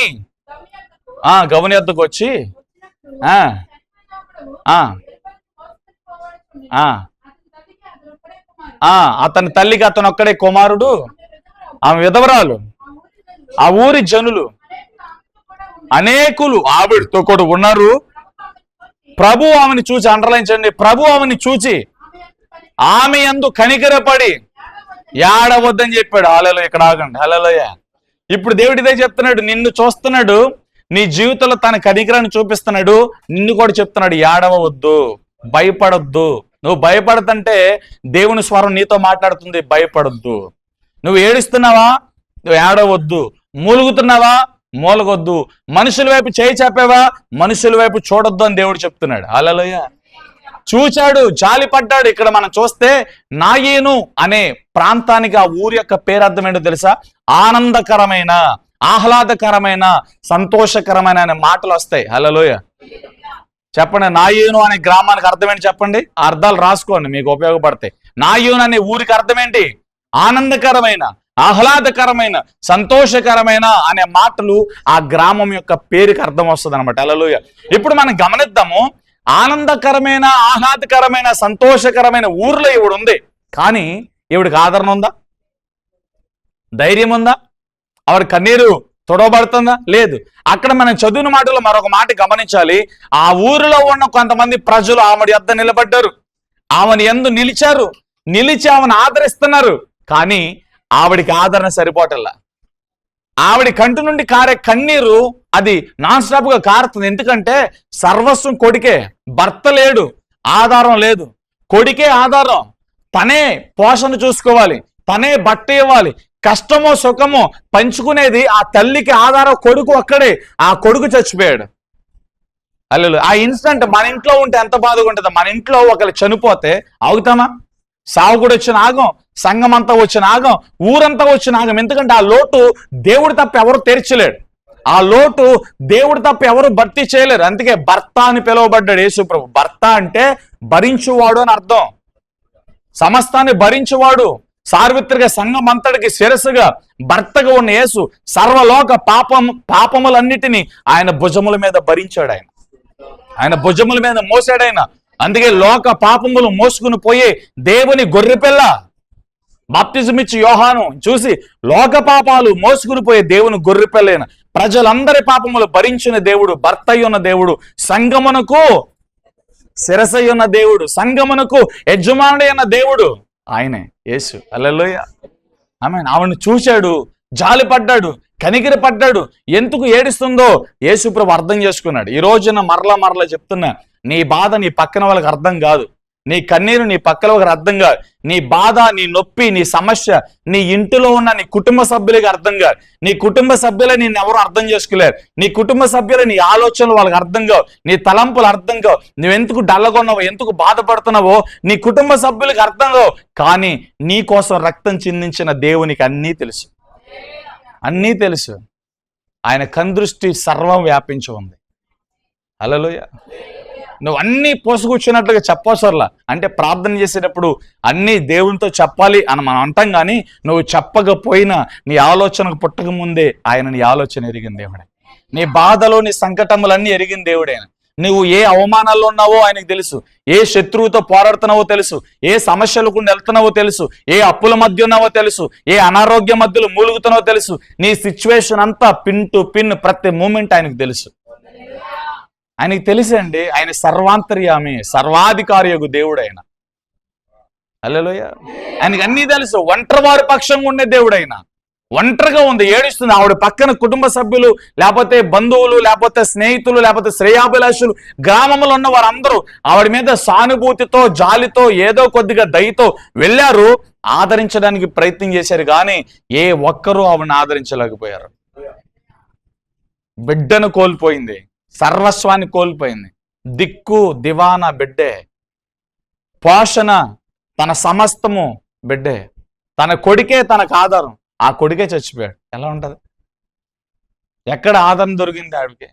ఎద్దకు వచ్చి అతని తల్లికి అతను ఒక్కడే కుమారుడు, ఆమె విధవరాలు. ఆ ఊరి జనులు అనేకులు ఆవిడతో కూడా ఉన్నారు. ప్రభు ఆమెను చూసి, అండర్లైన్ చేయండి, ప్రభు ఆమెను చూసి ఆమె యందు కనికరపడి ఏడవద్దని చెప్పాడు. హల్లెలూయా. ఇక్కడ ఆగండి. హల్లెలూయా. ఇప్పుడు దేవుడు ఇదే చెప్తున్నాడు. నిన్ను చూస్తున్నాడు, నీ జీవితంలో తన కనికరాన్ని చూపిస్తున్నాడు. నిన్ను కూడా చెప్తున్నాడు, ఏడవద్దు, భయపడొద్దు. నువ్వు భయపడతంటే దేవుని స్వరం నీతో మాట్లాడుతుంది, భయపడొద్దు. నువ్వు ఏడుస్తున్నావా, నువ్వు ఏడవద్దు. మూలుగుతున్నావా, మూలగొద్దు. మనుషుల వైపు చేయి చాపావా, మనుషుల వైపు చూడొద్దు అని దేవుడు చెప్తున్నాడు. హల్లెలూయా. చూచాడు, జాలి పడ్డాడు. ఇక్కడ మనం చూస్తే నాయీను అనే ప్రాంతానికి ఆ ఊరి యొక్క పేరు అర్థం ఏంటో తెలుసా? ఆనందకరమైన, ఆహ్లాదకరమైన, సంతోషకరమైన అనే మాటలు వస్తాయి. హల్లెలూయా. చెప్పండి, నాయీను అనే గ్రామానికి అర్థం ఏంటి చెప్పండి. అర్థాలు రాసుకోండి, మీకు ఉపయోగపడతాయి. నాయీను అనే ఊరికి అర్థం ఏంటి? ఆనందకరమైన, ఆహ్లాదకరమైన, సంతోషకరమైన అనే మాటలు ఆ గ్రామం యొక్క పేరుకి అర్థం వస్తుంది అనమాట. హల్లెలూయా. ఇప్పుడు మనం గమనిద్దాము, ఆనందకరమైన, ఆహ్లాదకరమైన, సంతోషకరమైన ఊర్లో ఈవిడ ఉంది. కానీ ఈవిడికి ఆదరణ ఉందా? ధైర్యం ఉందా? ఆవిడ కన్నీరు తొడవబడుతుందా? లేదు. అక్కడ మనం చదువున మాటలో మరొక మాట గమనించాలి. ఆ ఊరిలో ఉన్న కొంతమంది ప్రజలు ఆవిడ యొద్ద నిలబడ్డారు, ఆమెను యందు నిలిచారు, నిలిచి ఆమెను ఆదరిస్తున్నారు. కానీ ఆవిడికి ఆదరణ సరిపోటల్లా. ఆవిడ కంటి నుండి కారే కన్నీరు అది నాన్ స్టాప్ గా కారుతుంది. ఎందుకంటే సర్వస్వం కొడుకే, భర్త లేడు, ఆధారం లేదు. కొడుకే ఆధారం. తనే పోషణ చూసుకోవాలి, తనే బట్ట ఇవ్వాలి, కష్టమో సుఖమో పంచుకునేది ఆ తల్లికి ఆధారం కొడుకు ఒక్కడే. ఆ కొడుకు చచ్చిపోయాడు. అల్లెలు ఆ ఇన్సిడెంట్ మన ఇంట్లో ఉంటే ఎంత బాధగా ఉంటుంది. మన ఇంట్లో ఒకరు చనిపోతే ఆగుతామా? సావు కూడా వచ్చిన ఆగం, సంఘం అంతా వచ్చిన ఆగం, ఊరంతా వచ్చిన ఆగం. ఎందుకంటే ఆ లోటు దేవుడు తప్ప ఎవరు తెరచలేడు. ఆ లోటు దేవుడు తప్ప ఎవరు భర్తీ చేయలేరు. అందుకే భర్త అని పిలువబడ్డాడు యేసు ప్రభు. భర్త అంటే భరించువాడు అని అర్థం. సమస్తాన్ని భరించువాడు, సార్వత్రిక సంఘం అంతటికి శిరస్సుగా భర్తగా ఉన్న యేసు సర్వలోక పాపములన్నిటినీ ఆయన భుజముల మీద భరించాడు. ఆయన భుజముల మీద మోసాడు ఆయన. అందుకే లోక పాపములు మోసుకుని పోయే దేవుని గొర్రెపిల్ల. బాప్తిజం ఇచ్చి యోహాను చూసి లోక పాపాలు మోసుకుని పోయే దేవుని గొర్రెపిల్లైన, ప్రజలందరి పాపములు భరించిన దేవుడు, భర్త ఉన్న దేవుడు, సంగమునకు శిరసై ఉన్న దేవుడు, సంగమునకు యజమానుడి అన్న దేవుడు ఆయనే యేసు. హల్లెలూయా. ఆమేన్. ఆవిడని చూశాడు, జాలి పడ్డాడు, కనికిరి పడ్డాడు. ఎందుకు ఏడుస్తుందో యేసు ప్రభు అర్థం చేసుకున్నాడు. ఈ రోజున మరలా చెప్తున్నా, నీ బాధ నీ పక్కన వాళ్ళకి అర్థం కాదు, నీ కన్నీరు నీ పక్కన ఒకరికి అర్థం కాదు, నీ బాధ, నీ నొప్పి, నీ సమస్య నీ ఇంటిలో ఉన్న నీ కుటుంబ సభ్యులకి అర్థం కాదు. నీ కుటుంబ సభ్యులే నిన్ను ఎవరు అర్థం చేసుకోలేరు. నీ కుటుంబ సభ్యులు నీ ఆలోచనలు వాళ్ళకి అర్థం కావు, నీ తలంపులు అర్థం కావు, నువ్వెందుకు డల్లగొన్నావో, ఎందుకు బాధపడుతున్నావో నీ కుటుంబ సభ్యులకి అర్థం కావు. కానీ నీ కోసం రక్తం చిందించిన దేవునికి అన్నీ తెలుసు, అన్నీ తెలుసు. ఆయన కందృష్టి సర్వం వ్యాపించి ఉంది. హల్లెలూయా. నువ్వు అన్నీ పోసుకొచ్చినట్లుగా చెప్పవసరలా. అంటే ప్రార్థన చేసేటప్పుడు అన్నీ దేవునితో చెప్పాలి అని మనం అంటాం. కానీ నువ్వు చెప్పకపోయినా నీ ఆలోచనకు పుట్టక ముందే ఆయన నీ ఆలోచన ఎరిగిన దేవుడే. నీ బాధలో నీ సంకటములన్నీ ఎరిగిన దేవుడే. నువ్వు ఏ అవమానాల్లో ఉన్నావో ఆయనకు తెలుసు, ఏ శత్రువుతో పోరాడుతున్నావో తెలుసు, ఏ సమస్యలకు వెళ్తున్నావో తెలుసు, ఏ అప్పుల మధ్య ఉన్నావో తెలుసు, ఏ అనారోగ్య మధ్యలో మూలుగుతున్నావో తెలుసు. నీ సిచ్యువేషన్ అంతా పిన్ టు పిన్ ప్రతి మూమెంట్ ఆయనకు తెలుసు. ఆయనకి తెలిసండి. ఆయన సర్వాంతర్యామి, సర్వాధికారి యొక్క దేవుడు ఆయన. హల్లెలూయా. ఆయనకి అన్నీ తెలుసు. ఒంటరివారి పక్షంగా ఉండే దేవుడు ఆయన. ఒంటరిగా ఉంది, ఏడుస్తుంది. ఆవిడ పక్కన కుటుంబ సభ్యులు, లేకపోతే బంధువులు, లేకపోతే స్నేహితులు, లేకపోతే శ్రేయాభిలాషులు, గ్రామంలో ఉన్న వారందరూ ఆవిడ మీద సానుభూతితో, జాలితో, ఏదో కొద్దిగా దయతో వెళ్ళారు, ఆదరించడానికి ప్రయత్నం చేశారు. కానీ ఏ ఒక్కరూ ఆవిడని ఆదరించలేకపోయారు. బిడ్డను కోల్పోయింది, సర్వస్వాన్ని కోల్పోయింది. దిక్కు దివానా బిడ్డే, పోషణ తన సమస్తము బిడ్డే, తన కొడుకే తనకు ఆధారం. ఆ కొడుకే చచ్చిపోయాడు. ఎలా ఉంటది? ఎక్కడ ఆదరణ దొరికింది ఆవిడకి?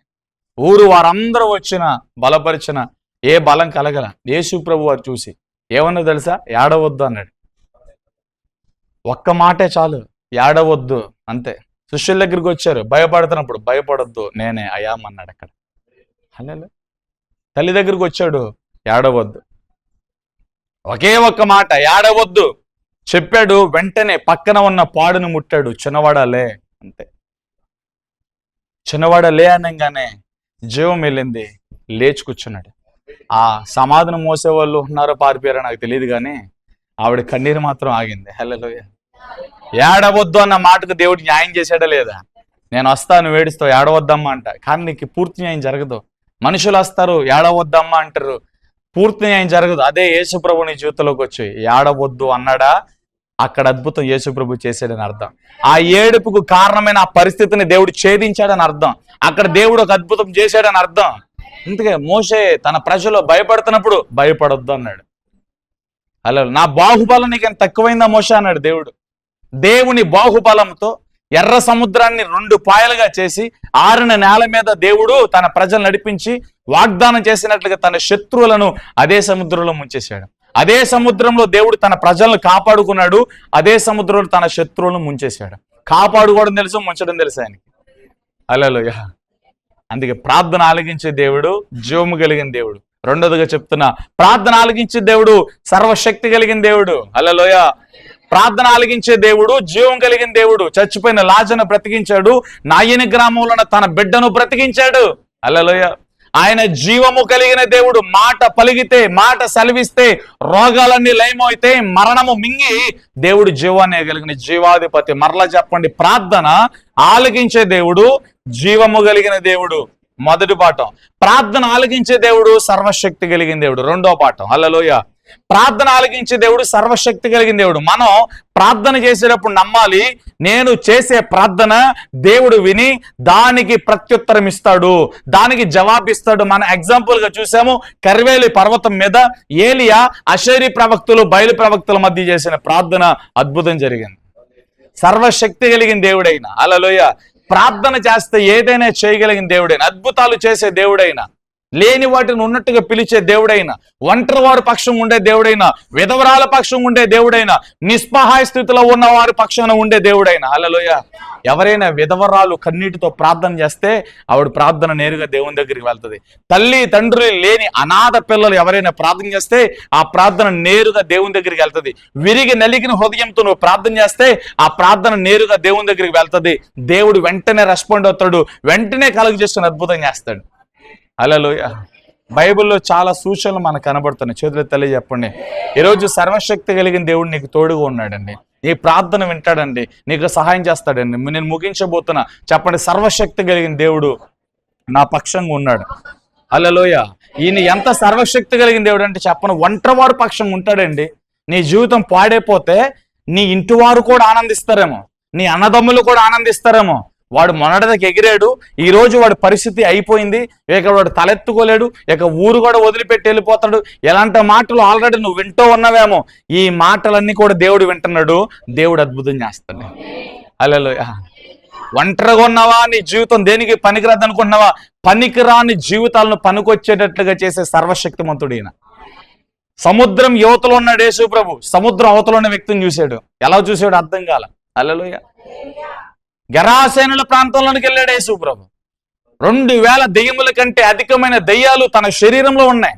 ఊరు వారందరూ వచ్చిన బలపరిచిన ఏ బలం కలగల. యేసు ప్రభు వారు చూసి ఏమన్నా తెలుసా? ఏడవద్దు అన్నాడు. ఒక్క మాటే చాలు, ఏడవద్దు అంతే. శిష్యుల దగ్గరికి వచ్చారు భయపడుతున్నప్పుడు, భయపడొద్దు నేనే అయాం అన్నాడు. అక్కడ హల్లెలూయా. తల్లి దగ్గరికి వచ్చాడు, ఏడవద్దు, ఒకే ఒక్క మాట ఏడవద్దు చెప్పాడు. వెంటనే పక్కన ఉన్న పాడును ముట్టాడు. చిన్నవాడలే అంతే. చిన్నవాడలే అనగానే జీవం వెళ్ళింది, లేచి కూర్చున్నాడు. ఆ సమాధిని మోసే వాళ్ళు ఉన్నారో పారిపోయారో నాకు తెలియదు, కానీ ఆవిడ కన్నీరు మాత్రం ఆగింది. హల్లెలూయా. ఏడవద్దు అన్న మాటకు దేవుడు న్యాయం చేశాడా లేదా? నేను వస్తాను వేడిస్తావు, ఏడవద్దమ్మా అంట, కానీ నీకు పూర్తి న్యాయం జరగదు. మనుషులు వస్తారు ఏడవద్దమ్మా అంటారు, పూర్తి న్యాయం జరగదు. అదే యేసుప్రభు నీ జీవితంలోకి వచ్చి ఏడవద్దు అన్నాడా, అక్కడ అద్భుతం యేసుప్రభు చేశాడని అర్థం. ఆ ఏడుపుకు కారణమైన ఆ పరిస్థితిని దేవుడు ఛేదించాడని అర్థం. అక్కడ దేవుడు ఒక అద్భుతం చేశాడని అర్థం. అందుకే మోషే తన ప్రజలు భయపడుతున్నప్పుడు భయపడొద్దు అన్నాడు. అలా నా బాహుబలం నీకేం తక్కువైందా మోషే అన్నాడు దేవుడు. దేవుని బాహుబలంతో ఎర్ర సముద్రాన్ని 2 పాయలుగా చేసి ఆరిన నేల మీద దేవుడు తన ప్రజలు నడిపించి వాగ్దానం చేసినట్లుగా తన శత్రువులను అదే సముద్రంలో ముంచేశాడు. అదే సముద్రంలో దేవుడు తన ప్రజలను కాపాడుకున్నాడు. అదే సముద్రంలో తన శత్రువులను ముంచేశాడు. కాపాడుకోవడం తెలుసు, ముంచడం తెలుసు ఆయనకి. హల్లెలూయా. అందుకే ప్రార్థన ఆలకించే దేవుడు జీవము కలిగిన దేవుడు. రెండోదిగా చెప్తున్నా, ప్రార్థన ఆలకించే దేవుడు సర్వశక్తి కలిగిన దేవుడు. హల్లెలూయా. ప్రార్థన ఆలకించే దేవుడు జీవం కలిగిన దేవుడు. చచ్చిపోయిన లాజరును బ్రతికించాడు. నాయని గ్రామంలో తన బిడ్డను బ్రతికించాడు. హల్లెలూయా. ఆయన జీవము కలిగిన దేవుడు. మాట పలిగితే, మాట సెలవిస్తే రోగాలన్నీ లయమైతే, మరణము మింగి దేవుడు జీవాన్ని కలిగిన జీవాధిపతి. మరలా చెప్పండి, ప్రార్థన ఆలకించే దేవుడు జీవము కలిగిన దేవుడు. మొదటి పాఠం. ప్రార్థన ఆలకించే దేవుడు సర్వశక్తి కలిగిన దేవుడు. రెండో పాఠం. హల్లెలూయా. ప్రార్థన ఆలకించే దేవుడు సర్వశక్తి కలిగిన దేవుడు. మనం ప్రార్థన చేసేటప్పుడు నమ్మాలి, నేను చేసే ప్రార్థన దేవుడు విని దానికి ప్రత్యుత్తరం ఇస్తాడు, దానికి జవాబిస్తాడు. మన ఎగ్జాంపుల్ గా చూసాము, కర్వేలి పర్వతం మీద ఏలియా అషేరీ ప్రవక్తలు బయలు ప్రవక్తల మధ్య చేసిన ప్రార్థన అద్భుతం జరిగింది. సర్వశక్తి కలిగిన దేవుడైనా, హల్లెలూయా, ప్రార్థన చేస్తే ఏదైనా చేయగలిగిన దేవుడైనా, అద్భుతాలు చేసే దేవుడైనా, లేని వాటిని ఉన్నట్టుగా పిలిచే దేవుడైనా, ఒంటరి వారి పక్షం ఉండే దేవుడైనా, విధవరాల పక్షం ఉండే దేవుడైనా, నిస్సహాయ స్థితిలో ఉన్న వారి పక్షాన ఉండే దేవుడైనా. హల్లెలూయా. ఎవరైనా విధవరాలు కన్నీటితో ప్రార్థన చేస్తే ఆవిడ ప్రార్థన నేరుగా దేవుని దగ్గరికి వెళ్తుంది. తల్లి తండ్రి లేని అనాథ పిల్లలు ఎవరైనా ప్రార్థన చేస్తే ఆ ప్రార్థన నేరుగా దేవుని దగ్గరికి వెళ్తుంది. విరిగి నలిగిన హృదయంతో నువ్వు ప్రార్థన చేస్తే ఆ ప్రార్థన నేరుగా దేవుని దగ్గరికి వెళ్తుంది. దేవుడు వెంటనే రెస్పాండ్ అవుతాడు, వెంటనే కలుగజేస్తున్న అద్భుతం చేస్తాడు. హల్లెలూయా. బైబిల్లో చాలా సూచనలు మనకు కనబడుతున్నాయి. చేతులు తల్లి చెప్పండి, ఈరోజు సర్వశక్తి కలిగిన దేవుడు నీకు తోడుగా ఉన్నాడండి. నీ ప్రార్థన వింటాడండి, నీకు సహాయం చేస్తాడండి. నేను ముగించబోతున్నా, చెప్పండి, సర్వశక్తి కలిగిన దేవుడు నా పక్షంగా ఉన్నాడు. హల్లెలూయా. ఈయన ఎంత సర్వశక్తి కలిగిన దేవుడు అంటే చెప్పను, ఒంటరివారు పక్షంగా ఉంటాడండి. నీ జీవితం పాడైపోతే నీ ఇంటి వారు కూడా ఆనందిస్తారేమో, నీ అన్నదమ్ములు కూడా ఆనందిస్తారేమో. వాడు మొన్నటిదాకా ఎగిరాడు, ఈ రోజు వాడి పరిస్థితి అయిపోయింది, ఇక వాడు తలెత్తుకోలేడు, ఇక ఊరు కూడా వదిలిపెట్టి వెళ్ళిపోతాడు. ఎలాంటి మాటలు ఆల్రెడీ నువ్వు వింటూ ఉన్నావేమో, ఈ మాటలన్నీ కూడా దేవుడు వింటున్నాడు. దేవుడు అద్భుతం చేస్తాడు. హల్లెలూయా. ఒంటరిగా ఉన్నావా, నీ జీవితం దేనికి పనికిరాదు అనుకుంటున్నావా, పనికిరాని జీవితాలను పనికొచ్చేటట్లుగా చేసే సర్వశక్తిమంతుడు ఈయన. సముద్రం యువతలో ఉన్నాడు యేసు ప్రభు, సముద్రం అవతల ఉన్న వ్యక్తిని చూశాడు. ఎలా చూశాడు అర్థం కాల. హల్లెలూయా. గెరాసేనుల ప్రాంతంలోనికి వెళ్ళాడు యేసు ప్రభు. 2000 దెయ్యముల కంటే అధికమైన దెయ్యాలు తన శరీరంలో ఉన్నాయి.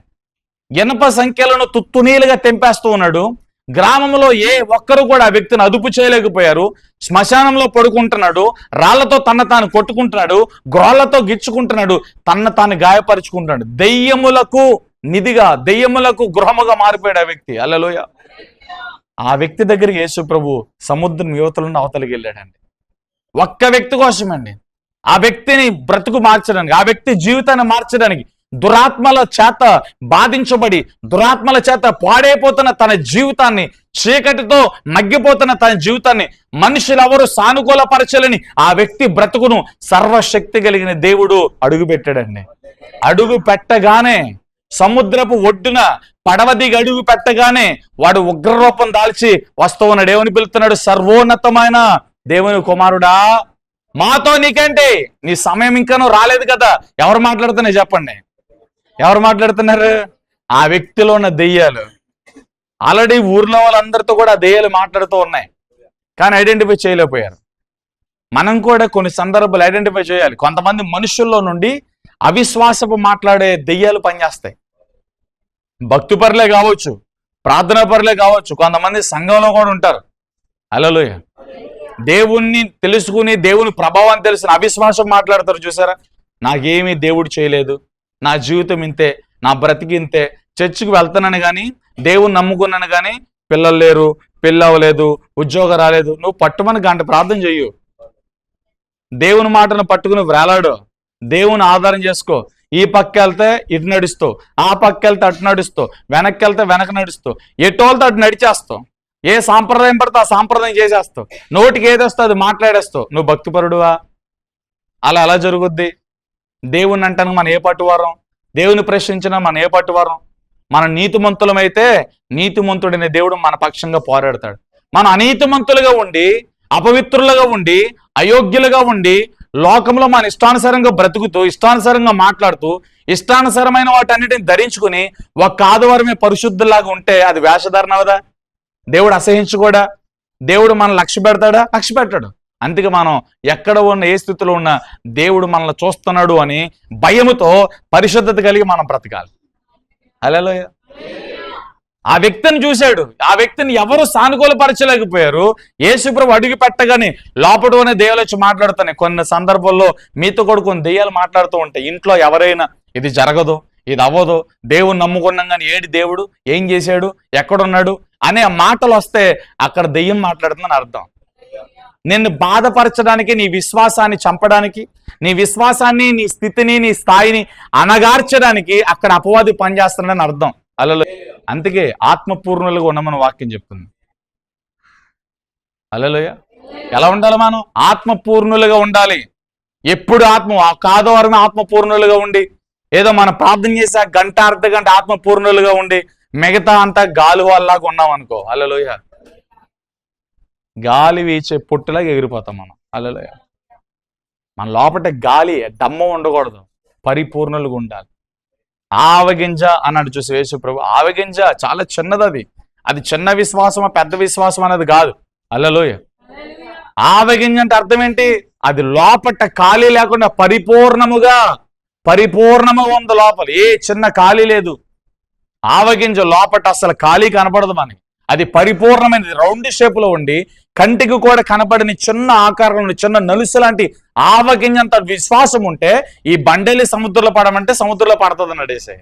ఇనప సంఖ్యలను తుత్తునీలుగా తెంపేస్తూ ఉన్నాడు. గ్రామంలో ఏ ఒక్కరు కూడా ఆ వ్యక్తిని అదుపు చేయలేకపోయారు. శ్మశానంలో పడుకుంటున్నాడు, రాళ్లతో తాను కొట్టుకుంటున్నాడు, గోళ్లతో గిచ్చుకుంటున్నాడు, తాను గాయపరుచుకుంటున్నాడు. దెయ్యములకు నిధిగా, దెయ్యములకు గృహముగా మారిపోయాడు ఆ వ్యక్తి. హల్లెలూయా. ఆ వ్యక్తి దగ్గరికి యేసు ప్రభు సముద్రం యువతలను అవతలికి వెళ్ళాడండి. ఒక్క వ్యక్తి కోసమండి. ఆ వ్యక్తిని బ్రతుకు మార్చడానికి, ఆ వ్యక్తి జీవితాన్ని మార్చడానికి, దురాత్మల చేత బాధించబడి దురాత్మల చేత పాడైపోతున్న తన జీవితాన్ని, చీకటితో మగ్గిపోతున్న తన జీవితాన్ని మనుషులు ఎవరు సానుకూలపరచాలని ఆ వ్యక్తి బ్రతుకును సర్వశక్తి కలిగిన దేవుడు అడుగు పెట్టాడండి. అడుగు పెట్టగానే సముద్రపు ఒడ్డున పడవ దిగి అడుగు పెట్టగానే వాడు ఉగ్రరూపం దాల్చి వస్తూ ఉన్నాడు. ఏమని పిలుస్తున్నాడు? సర్వోన్నతమైన దేవుని కుమారుడా మాతో నీకేంటి, నీ సమయం ఇంకా నువ్వు రాలేదు కదా. ఎవరు మాట్లాడుతున్నాయి చెప్పండి, ఎవరు మాట్లాడుతున్నారు? ఆ వ్యక్తిలో ఉన్న దెయ్యాలు. ఆల్రెడీ ఊర్లో వాళ్ళందరితో కూడా ఆ దెయ్యాలు మాట్లాడుతూ ఉన్నాయి, కానీ ఐడెంటిఫై చేయలేకపోయారు. మనం కూడా కొన్ని సందర్భాలు ఐడెంటిఫై చేయాలి. కొంతమంది మనుషుల్లో నుండి అవిశ్వాసపు మాట్లాడే దెయ్యాలు పనిచేస్తాయి. భక్తి పరులే కావచ్చు, ప్రార్థనా పరులే కావచ్చు, కొంతమంది సంఘంలో కూడా ఉంటారు. హల్లెలూయా. దేవుణ్ణి తెలుసుకుని దేవుని ప్రభావాన్ని తెలిసిన అవిశ్వాసం మాట్లాడతారు చూసారా. నాకేమీ దేవుడు చేయలేదు, నా జీవితం ఇంతే, నా బ్రతికి ఇంతే, చర్చికి వెళ్తానని కానీ దేవుని నమ్ముకున్నాను కానీ పిల్లలు లేరు, పెళ్ళి అవ్వలేదు, ఉద్యోగం రాలేదు. నువ్వు పట్టుమని గంట ప్రార్థన చెయ్యు, దేవుని మాటను పట్టుకుని వేలాడు, దేవుని ఆధారం చేసుకో. ఈ పక్క వెళ్తే ఇటు నడుస్తావు, ఆ పక్క వెళ్తే అటు నడుస్తావు, వెనక్కి వెళ్తే వెనక నడుస్తావు, ఎటోళ్ళతో అటు నడిచేస్తావు, ఏ సాంప్రదాయం పడితే ఆ సాంప్రదాయం చేసేస్తావు, నోటికి ఏది వస్తే అది మాట్లాడేస్తావు. నువ్వు భక్తిపరుడువా? అలా ఎలా జరుగుద్ది? దేవుని అంటాను మనం ఏ పట్టువారం, దేవుని ప్రశ్నించిన మనం ఏ పట్టువారం? మన నీతిమంతులమైతే నీతిమంతుడనే దేవుడు మన పక్షంగా పోరాడతాడు. మనం అనీతిమంతులుగా ఉండి, అపవిత్రులుగా ఉండి, అయోగ్యులుగా ఉండి, లోకంలో మన ఇష్టానుసారంగా బ్రతుకుతూ, ఇష్టానుసారంగా మాట్లాడుతూ, ఇష్టానుసారమైన వాటన్నిటిని ధరించుకుని ఒక్క ఆదివారమే పరిశుద్ధులాగా ఉంటే అది వేషధారణ అవదా? దేవుడు అసహించుకోడా? దేవుడు మనం లక్ష్య పెడతాడా? లక్ష్య పెట్టాడు. అందుకే మనం ఎక్కడ ఉన్న ఏ స్థితిలో ఉన్న దేవుడు మనల్ని చూస్తున్నాడు అని భయముతో పరిశుద్ధత కలిగి మనం బ్రతకాలి. హల్లెలూయా. ఆ వ్యక్తిని చూశాడు, ఆ వ్యక్తిని ఎవరు సానుకూలపరచలేకపోయారు. యేసుప్రభు అడుగు పెట్టగానే లోపటనే దెయ్యాలు వచ్చి మాట్లాడుతున్నాయి. కొన్ని సందర్భాల్లో మీతో కూడా కొన్ని దెయ్యాలు మాట్లాడుతూ ఉంటాయి. ఇంట్లో ఎవరైనా ఇది జరగదు, ఇది అవ్వదు, దేవుని నమ్ముకున్నాం కానీ ఏడి దేవుడు ఏం చేశాడు, ఎక్కడున్నాడు అనే మాటలు వస్తే అక్కడ దెయ్యం మాట్లాడుతుందని అర్థం. నిన్ను బాధపరచడానికి, నీ విశ్వాసాన్ని చంపడానికి, నీ విశ్వాసాన్ని, నీ స్థితిని, నీ స్థాయిని అణగార్చడానికి అక్కడ అపవాది పనిచేస్తున్నాడని అర్థం. హల్లెలూయా. అందుకే ఆత్మపూర్ణులుగా ఉండమని వాక్యం చెప్తుంది. హల్లెలూయా. ఎలా ఉండాలి మనం? ఆత్మపూర్ణులుగా ఉండాలి. ఎప్పుడు కాదో వరకు ఆత్మపూర్ణులుగా ఉండి, ఏదో మనం ప్రార్థన చేసే గంట అర్ధ గంట ఆత్మపూర్ణులుగా ఉండి మిగతా అంతా గాలి వాళ్ళలాగా ఉన్నాం అనుకో, హల్లెలూయా, గాలి వీచే పుట్టులాగా ఎగిరిపోతాం మనం. హల్లెలూయా. మన లోపల గాలి దమ్మం ఉండకూడదు, పరిపూర్ణులుగా ఉండాలి. ఆవగింజ అన్నాడు చూసి యేసు ప్రభు. ఆవగింజ చాలా చిన్నది, అది చిన్న విశ్వాసమా పెద్ద విశ్వాసం అనేది కాదు. హల్లెలూయా. ఆవగింజ అంటే అర్థం ఏంటి? అది లోపట ఖాళీ లేకుండా పరిపూర్ణముగా ఉంది. లోపల ఏ చిన్న ఖాళీ లేదు. ఆవగింజ లోపట అసలు ఖాళీ కనపడదు మనకి. అది పరిపూర్ణమైనది, రౌండ్ షేప్ లో ఉండి కంటికి కూడా కనపడని చిన్న ఆకారంలో చిన్న నలుసు లాంటి ఆవగింజంత విశ్వాసం ఉంటే ఈ బండేలి సముద్రంలో పడమంటే సముద్రంలో పడుతుంది అన్నాడు యేసయ్య.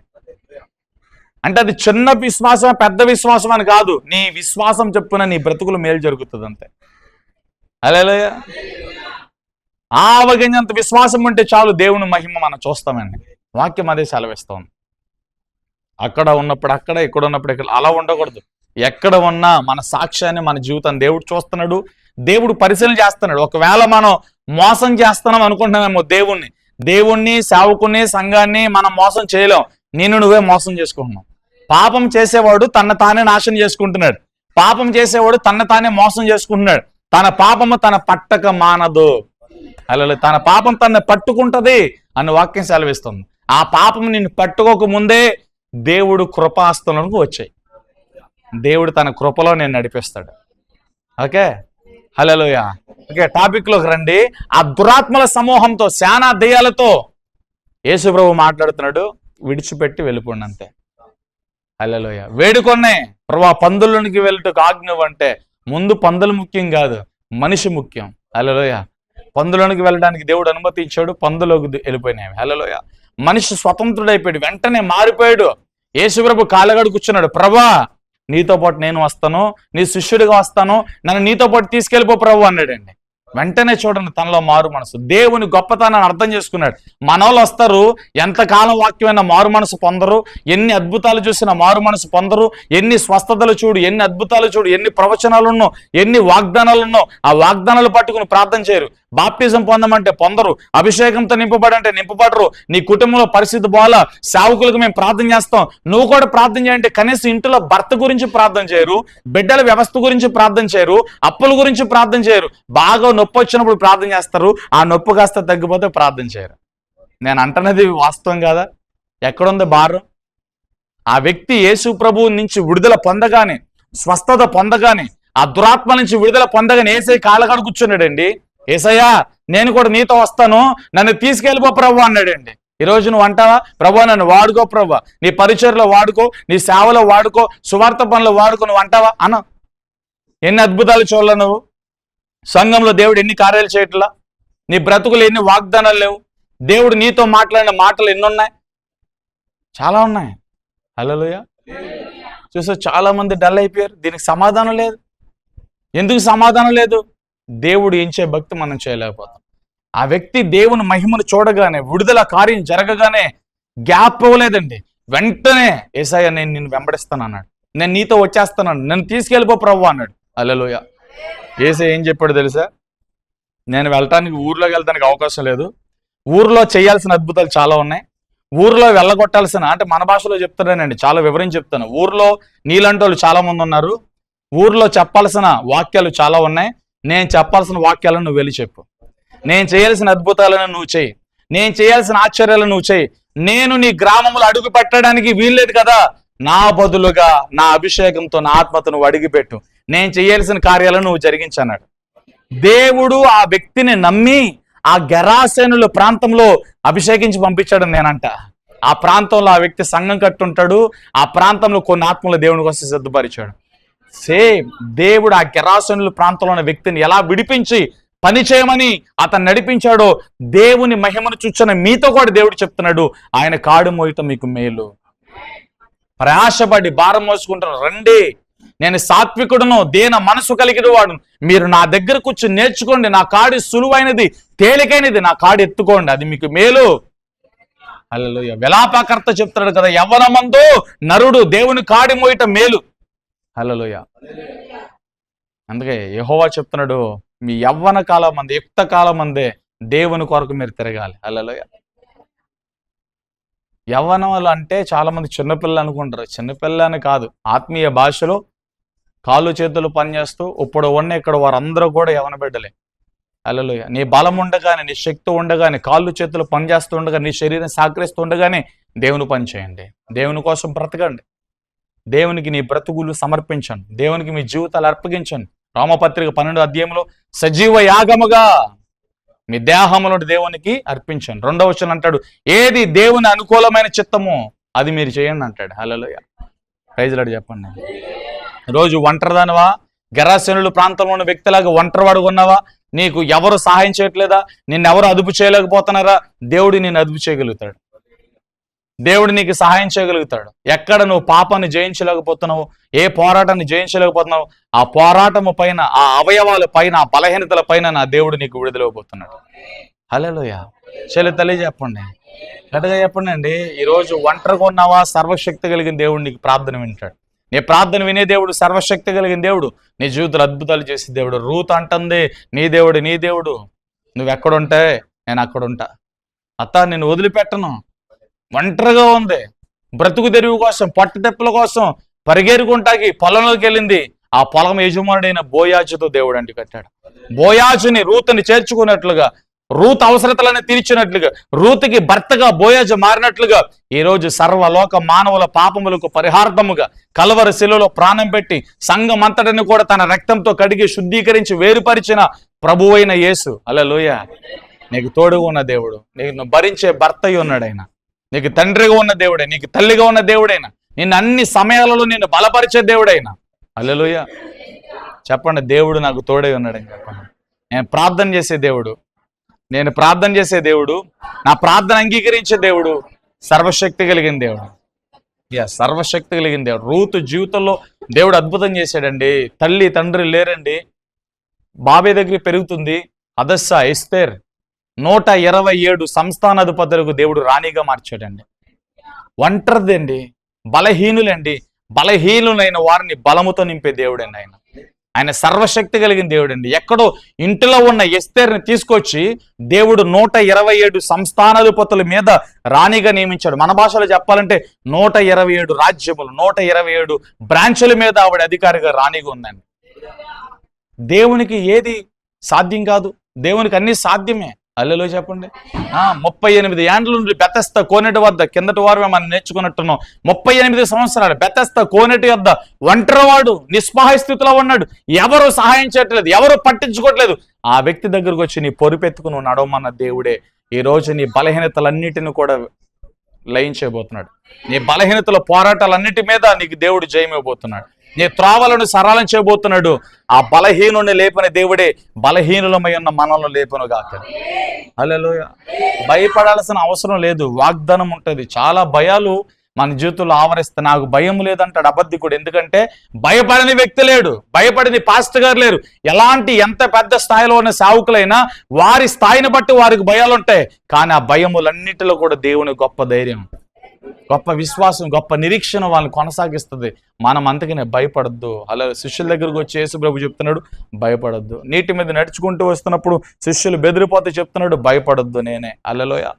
అంటే అది చిన్న విశ్వాసం పెద్ద విశ్వాసం అని కాదు, నీ విశ్వాసం చెప్పున నీ బ్రతుకులు మేలు జరుగుతుంది అంతే. హల్లెలూయా. ఆవగింజంత విశ్వాసం ఉంటే చాలు, దేవుని మహిమ మనం చూస్తామండి. వాక్యం అదే సెలవిస్తోంది. అక్కడ ఉన్నప్పుడు అక్కడ, ఇక్కడ ఉన్నప్పుడు ఇక్కడ, అలా ఉండకూడదు. ఎక్కడ ఉన్నా మన సాక్ష్యాన్ని, మన జీవితాన్ని దేవుడు చూస్తున్నాడు, దేవుడు పరిశీలన చేస్తున్నాడు. ఒకవేళ మనం మోసం చేస్తున్నాం అనుకుంటున్నామేమో దేవుణ్ణి సేవకుని సంఘాన్ని మనం మోసం చేయలేం. నువ్వే మోసం చేసుకుంటున్నావు. పాపం చేసేవాడు తన తానే నాశనం చేసుకుంటున్నాడు, పాపం చేసేవాడు తన తానే మోసం చేసుకుంటున్నాడు. తన పాపము తన పట్టక మానదు. అలా తన పాపం తనని పట్టుకుంటది అని వాక్యం సెలవిస్తుంది. ఆ పాపం నిన్ను పట్టుకోక ముందే దేవుడు కృపాస్తులకు వచ్చాయి. దేవుడు తన కృపలో నేను నడిపిస్తాడు. ఓకే, హల్లెలూయా. ఓకే, టాపిక్ లోకి రండి. ఆ దురాత్మల సమూహంతో, శానా దెయ్యాలతో యేసు ప్రభు మాట్లాడుతున్నాడు, విడిచిపెట్టి వెళ్ళిపోండి అంతే. హల్లెలూయా. వేడుకొన్నే ప్రభు పందుల్లోనికి వెళ్ళటకు ఆజ్ఞవంటే ముందు పందులు ముఖ్యం కాదు, మనిషి ముఖ్యం. హల్లెలూయా. పందులోనికి వెళ్ళడానికి దేవుడు అనుమతి ఇచ్చాడు, పందులోకి వెళ్ళిపోయినాయి. హల్లెలూయా. మనిషి స్వతంత్రుడైపోయాడు, వెంటనే మారిపోయాడు. యేసు ప్రభు కాళ్ళగడు కూర్చున్నాడు. ప్రభా నీతో పాటు నేను వస్తాను, నీ శిష్యుడిగా వస్తాను, నన్ను నీతో పాటు తీసుకెళ్ళిపో ప్రభు అన్నాడండి. వెంటనే చూడండి తనలో మారు మనసు, దేవుని గొప్పతనాన్ని అర్థం చేసుకున్నాడు. మనోళ్ళు వస్తారు, ఎంతకాలం వాక్యమైన మారు మనసు పొందరు, ఎన్ని అద్భుతాలు చూసినా మారు మనసు పొందరు, ఎన్ని స్వస్థతలు చూడు, ఎన్ని అద్భుతాలు చూడు, ఎన్ని ప్రవచనాలు ఉన్నో, ఎన్ని వాగ్దానాలు ఉన్నో, ఆ వాగ్దానాలు పట్టుకుని ప్రార్థన చేయరు. బాప్టిజం పొందమంటే పొందరు, అభిషేకంతో నింపబడంటే నింపబడరు. నీ కుటుంబంలో పరిస్థితి బాగా, సేవకులకు మేము ప్రార్థన చేస్తాం, నువ్వు కూడా ప్రార్థన చేయంటే కనీసం ఇంట్లో భర్త గురించి ప్రార్థన చేయరు, బిడ్డల వ్యవస్థ గురించి ప్రార్థన చేయరు, అప్పుల గురించి ప్రార్థన చేయరు. బాగా నొప్పి వచ్చినప్పుడు ప్రార్థన చేస్తారు, ఆ నొప్పి కాస్త తగ్గిపోతే ప్రార్థన చేయరు. నేను అంటున్నది వాస్తవం కాదా? ఎక్కడుంది భారం? ఆ వ్యక్తి యేసు ప్రభువు నుంచి విడుదల పొందగానే, స్వస్థత పొందగానే, ఆ దురాత్మ నుంచి విడుదల పొందగానే ఏసై కాళ్ళకాడ కూర్చున్నాడండి. ఏసయ్యా నేను కూడా నీతో వస్తాను, నన్ను తీసుకెళ్ళిపో ప్రభు అన్నాడండి. ఈరోజు నువ్వు అంటావా, ప్రభు నన్ను వాడుకో ప్రభు, నీ పరిచర్లో వాడుకో, నీ సేవలో వాడుకో, సువార్త పనులు వాడుకో, నువ్వు అంటావా? అన్న ఎన్ని అద్భుతాలు చూడాల నువ్వు? సంఘంలో దేవుడు ఎన్ని కార్యాలు చేయట్లా? నీ బ్రతుకులు ఎన్ని వాగ్దానాలు లేవు? దేవుడు నీతో మాట్లాడిన మాటలు ఎన్ని ఉన్నాయి? చాలా ఉన్నాయి. హల్లెలూయా. చూసా చాలా మంది డల్ అయిపోయారు. దీనికి సమాధానం లేదు. ఎందుకు సమాధానం లేదు? దేవుడు ఎంచే భక్తి మనం చేయలేకపోతాం. ఆ వ్యక్తి దేవుని మహిమను చూడగానే, విడుదల కార్యం జరగగానే గ్యాప్ ఇవ్వలేదండి. వెంటనే యేసయ్య నేను నిన్ను వెంబడిస్తాను అన్నాడు, నేను నీతో వచ్చేస్తాను, నన్ను తీసుకెళ్ళిపో ప్రభు అన్నాడు. హల్లెలూయా. యేసయ్య ఏం చెప్పాడు తెలుసా? నేను ఊర్లోకి వెళ్ళడానికి అవకాశం లేదు, ఊర్లో చేయాల్సిన అద్భుతాలు చాలా ఉన్నాయి, ఊర్లో వెళ్ళగొట్టాల్సిన, అంటే మన భాషలో చెప్తానండి, చాలా వివరించి చెప్తాను. ఊర్లో నీలాంటి వాళ్ళు చాలా మంది ఉన్నారు, ఊర్లో చెప్పాల్సిన వాక్యాలు చాలా ఉన్నాయి. నేను చెప్పాల్సిన వాక్యాలను నువ్వు వెళ్ళి చెప్పు, నేను చేయాల్సిన అద్భుతాలను నువ్వు చేయి, నేను చేయాల్సిన ఆశ్చర్యాలను నువ్వు చేయి. నేను నీ గ్రామంలో అడుగు పెట్టడానికి వీల్లేదు కదా, నా బదులుగా నా అభిషేకంతో నా ఆత్మతో నువ్వు అడిగిపెట్టు, నేను చేయాల్సిన కార్యాలను నువ్వు జరిగించన్నాడు. దేవుడు ఆ వ్యక్తిని నమ్మి ఆ గెరాసేనుల ప్రాంతంలో అభిషేకించి పంపించాడు. నేనంట ఆ ప్రాంతంలో ఆ వ్యక్తి సంఘం కట్టుంటాడు, ఆ ప్రాంతంలో కొన్ని ఆత్మలు దేవుని కోసం సిద్ధపరిచాడు. సేమ్ దేవుడు ఆ గెరాసేనుల ప్రాంతంలో ఉన్న వ్యక్తిని ఎలా విడిపించి పని చేయమని అతను నడిపించాడో, దేవుని మహిమను చూచిన మీతో కూడా దేవుడు చెప్తున్నాడు, ఆయన కాడు మోయటం మీకు మేలు. ప్రయాసపడి భారం మోసుకుంటారు, రండి, నేను సాత్వికుడును, దేన మనసు కలిగిన వాడు, మీరు నా దగ్గర కూర్చొని నేర్చుకోండి, నా కాడి సులువైనది, తేలికైనది, నా కాడి ఎత్తుకోండి, అది మీకు మేలు. హల్లెలూయా. విలాపకర్త చెప్తున్నాడు కదా, యవ్వనమందు నరుడు దేవుని కాడి మోయటం మేలు. హల్లెలూయా. అందుకే యెహోవా చెప్తున్నాడు, మీ యవ్వన కాలం మంది, యుక్త కాలం మందే దేవుని కొరకు మీరు తిరగాలి. హల్లెలూయా. యవ్వనములు అంటే చాలా మంది చిన్నపిల్లలు అనుకుంటారు. చిన్నపిల్ల అని కాదు, ఆత్మీయ భాషలో కాళ్ళు చేతులు పనిచేస్తూ ఇప్పుడు ఉన్న ఇక్కడ వారందరూ కూడా యవ్వన బిడ్డలే. హల్లెలూయా. నీ బలం ఉండగానే, నీ శక్తి ఉండగానే, కాళ్ళు చేతులు పనిచేస్తూ ఉండగా, నీ శరీరం సహకరిస్తూ ఉండగానే దేవుని పని చేయండి, దేవుని కోసం బ్రతకండి, దేవునికి నీ బ్రతుకులు సమర్పించండి, దేవునికి మీ జీవితాలు అర్పగించండి. రోమపత్రిక 12వ అధ్యాయంలో సజీవ యాగముగా మీ దేహములను దేవునికి అర్పించండి. 2వ వచనం అంటాడు, ఏది దేవుని అనుకూలమైన చిత్తమో అది మీరు చేయండి అంటాడు. హల్లెలూయా. ప్రైజ్ లార్డ్ చెప్పండి. రోజు ఒంటరిదానివా, గెరాసేనుల ప్రాంతంలో ఉన్న వ్యక్తిలాగా ఒంటరివాడుగా ఉన్నావా? నీకు ఎవరు సహాయం చేయట్లేదా? నిన్నెవరు అదుపు చేయలేకపోతున్నారా? దేవుడు నిన్ను అదుపు చేయగలుగుతాడు, దేవుడు నీకు సహాయం చేయగలుగుతాడు. ఎక్కడ నువ్వు పాపాన్ని జయించలేకపోతున్నావు, ఏ పోరాటాన్ని జయించలేకపోతున్నావు, ఆ పోరాటము పైన, ఆ అవయవాల పైన, ఆ బలహీనతల పైన నా దేవుడు నీకు విడుదలైపోతున్నాడు. హల్లెలూయా. తల్లి చెప్పండి, గట్టిగా చెప్పండి అండి. ఈరోజు ఒంటరిగా ఉన్నావా? సర్వశక్తి కలిగిన దేవుడు నీకు ప్రార్థన వింటాడు. నీ ప్రార్థన వినే దేవుడు, సర్వశక్తి కలిగిన దేవుడు, నీ జీవితంలో అద్భుతాలు చేసే దేవుడు. రూత్ అంటుంది, నీ దేవుడు, నీ దేవుడు, నువ్వు ఎక్కడుంటే నేను అక్కడ ఉంటా, అత్త నిన్ను వదిలిపెట్టను. ఒంటరిగా ఉంది, బ్రతుకు తెరువు కోసం, పట్టుదెప్పల కోసం పరిగెరుకుంటాకి పొలంలోకి వెళ్ళింది. ఆ పొలం యజమానుడైన బోయాజుతో దేవుడు అంటి కట్టాడు. బోయాజుని రూతుని చేర్చుకున్నట్లుగా, రూత్ అవసరతలను తీర్చినట్లుగా, రూతుకి భర్తగా బోయాజు మారినట్లుగా ఈరోజు సర్వలోక మానవుల పాపములకు పరిహార్థముగా కల్వరి శిలువలో ప్రాణం పెట్టి సంఘం అంతటిని కూడా తన రక్తంతో కడిగి శుద్ధీకరించి వేరుపరిచిన ప్రభువైన యేసు, హల్లెలూయా, నీకు తోడుగా ఉన్న దేవుడు, నీకు భరించే భర్త ఉన్నాడు. ఆయన నీకు తండ్రిగా ఉన్న దేవుడే, నీకు తల్లిగా ఉన్న దేవుడైనా, నిన్ను అన్ని సమయాలలో నిన్ను బలపరిచే దేవుడైనా. హల్లెలూయా. చెప్పండి, దేవుడు నాకు తోడై ఉన్నాడని చెప్పండి. నేను ప్రార్థన చేసే దేవుడు, నేను ప్రార్థన చేసే దేవుడు, నా ప్రార్థన అంగీకరించే దేవుడు, సర్వశక్తి కలిగిన దేవుడు. సర్వశక్తి కలిగిన దేవుడు. రూతు జీవితంలో దేవుడు అద్భుతం చేశాడండి. తల్లి తండ్రి లేరండి, బాబే దగ్గర పెరుగుతుంది. అదస్సా ఎస్తేర్ 127 సంస్థానాధిపతులకు దేవుడు రాణిగా మార్చాడండి. ఒంటరిదండి, బలహీనులండి, బలహీనులైన వారిని బలముతో నింపే దేవుడండి ఆయన. ఆయన సర్వశక్తి కలిగిన దేవుడు అండి. ఎక్కడో ఇంటిలో ఉన్న ఎస్తేర్ని తీసుకొచ్చి దేవుడు 127 సంస్థానాధిపతుల మీద రాణిగా నియమించాడు. మన భాషలో చెప్పాలంటే 127 రాజ్యములు, 127 బ్రాంచుల మీద ఆవిడ అధికారిగా రాణిగా ఉందండి. దేవునికి ఏది సాధ్యం కాదు, దేవునికి అన్ని సాధ్యమే. హల్లెలూయా చెప్పండి. 38 ఏండ్ల నుండి బెతెస్దా కోనేటి వద్ద, కిందటి వారు మనం నేర్చుకున్నట్టున్నాం, 38 సంవత్సరాలు బెతెస్దా కోనేటి వద్ద ఒంటరివాడు నిస్సహాయ స్థితిలో ఉన్నాడు. ఎవరు సహాయం చేయట్లేదు, ఎవరు పట్టించుకోవట్లేదు. ఆ వ్యక్తి దగ్గరకు వచ్చి నీ పొరుపెత్తుకు నువ్వు నడవమన్న దేవుడే ఈ రోజు నీ బలహీనతలన్నిటిని కూడా లయం చేయబోతున్నాడు. నీ బలహీనతల పోరాటాలన్నిటి మీద నీకు దేవుడు జయమివ్వబోతున్నాడు. నీ త్రావలను సరళం చేయబోతున్నాడు. ఆ బలహీనుని లేపని దేవుడే బలహీనులమై ఉన్న మనల్ని లేపను గాక. హల్లెలూయా. భయపడాల్సిన అవసరం లేదు, వాగ్దానం ఉంటుంది. చాలా భయాలు మన జీవితంలో ఆవరిస్తాయి. నాకు భయం లేదంటాడు అబద్ధికుడు. ఎందుకంటే భయపడని వ్యక్తి లేడు, భయపడని పాస్టర్ గారు లేరు. ఎంత పెద్ద స్థాయిలో ఉన్న సేవకులైనా వారి స్థాయిని బట్టి వారికి భయాలు ఉంటాయి. కానీ ఆ భయములన్నిటిలో కూడా దేవుని గొప్ప ధైర్యం, గొప్ప విశ్వాసం, గొప్ప నిరీక్షణ వాళ్ళని కొనసాగిస్తుంది. మనం అందుకనే భయపడద్దు. అలా శిష్యుల దగ్గరకు వచ్చి యేసు ప్రభు చెప్తున్నాడు, భయపడద్దు. నీటి మీద నడుచుకుంటూ వస్తున్నప్పుడు శిష్యులు బెదిరిపోతే చెప్తున్నాడు, భయపడద్దు నేనే. హల్లెలూయా.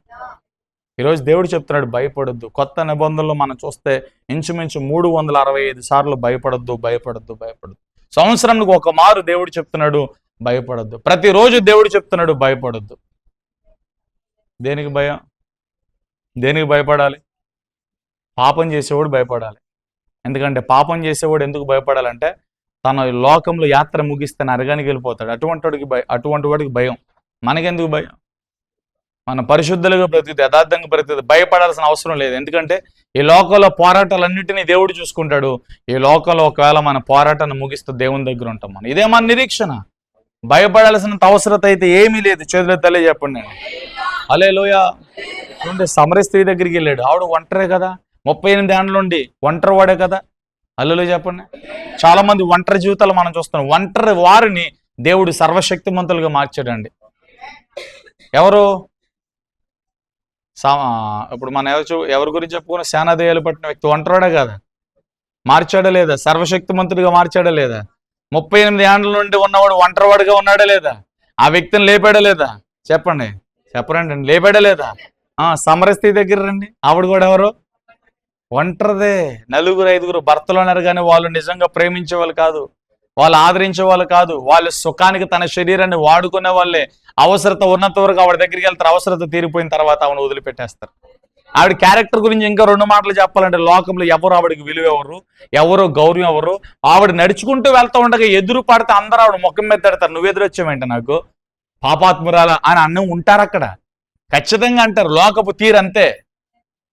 ఈరోజు దేవుడు చెప్తున్నాడు, భయపడద్దు. కొత్త నిబంధనలు మనం చూస్తే ఇంచుమించు 365 సార్లు భయపడద్దు, భయపడద్దు, భయపడద్దు. సంవత్సరానికి ఒక మారు దేవుడు చెప్తున్నాడు భయపడద్దు. ప్రతిరోజు దేవుడు చెప్తున్నాడు భయపడద్దు. దేనికి భయం? దేనికి భయపడాలి? పాపం చేసేవాడు భయపడాలి. ఎందుకంటే పాపం చేసేవాడు ఎందుకు భయపడాలంటే తన లోకంలో యాత్ర ముగిస్తే నరకానికి వెళ్ళిపోతాడు. అటువంటి వాడికి భయం. మనకెందుకు భయం? మన పరిశుద్ధులుగా బ్రతికితే, యథార్థంగా బ్రతికితే భయపడాల్సిన అవసరం లేదు. ఎందుకంటే ఈ లోకంలో పోరాటాలన్నింటినీ దేవుడు చూసుకుంటాడు. ఈ లోకంలో ఒకవేళ మన పోరాటాన్ని ముగిస్తే దేవుని దగ్గర ఉంటాం మనం. ఇదే మన నిరీక్షణ. భయపడాల్సినంత అవసరం అయితే ఏమీ లేదు. చేతులు తెలియజెప్పండి. హల్లెలూయా. చూడండి, సమరయ స్త్రీ దగ్గరికి వెళ్ళాడు. ఆవిడ ఒంటరే కదా, 38 ఏళ్ళ నుండి ఒంటరి వాడే కదా. హల్లెలూయా చెప్పండి. చాలా మంది ఒంటరి జీవితాలు మనం చూస్తున్నాం. ఒంటరి వారిని దేవుడు సర్వశక్తిమంతులుగా మార్చాడండి. ఎవరు? ఇప్పుడు మనం ఎవరి గురించి చెప్పుకున్నా, సేనాదేయాలు పట్టిన వ్యక్తి ఒంటరివాడే కదా. మార్చాడా లేదా? సర్వశక్తిమంతుడిగా మార్చాడా లేదా? 38 ఏళ్ళ నుండి ఉన్నవాడు ఒంటరివాడుగా ఉన్నాడా లేదా? ఆ వ్యక్తిని లేపాడా లేదా? చెప్పండి, చెప్పరండి. లేపాడా లేదా? సమరయ స్త్రీ దగ్గర రండి. ఆవిడ కూడా ఎవరు? ఒంటరిదే. 4-5 భర్తలు ఉన్నారు, కానీ వాళ్ళు నిజంగా ప్రేమించే వాళ్ళు కాదు, వాళ్ళు ఆదరించే వాళ్ళు కాదు. వాళ్ళ సుఖానికి తన శరీరాన్ని వాడుకునే వాళ్ళే. అవసరత ఉన్నంత వరకు ఆవిడ దగ్గరికి వెళ్తారు, అవసరత తీరిపోయిన తర్వాత ఆవిడ వదిలిపెట్టేస్తారు. ఆవిడ క్యారెక్టర్ గురించి ఇంకా 2 మాటలు చెప్పాలంటే, లోకంలో ఎవరు ఆవిడకి విలువ ఎవరు గౌరవం ఎవరు? ఆవిడ నడుచుకుంటూ వెళ్తూ ఉండగా ఎదురు పడితే అందరూ ఆవిడ ముఖం మీద పెడతారు, నువ్వు ఎదురొచ్చావేంట నాకు పాపాత్మురాల అని అన్నం ఉంటారు అక్కడ. ఖచ్చితంగా అంటారు. లోకపు తీరంతే.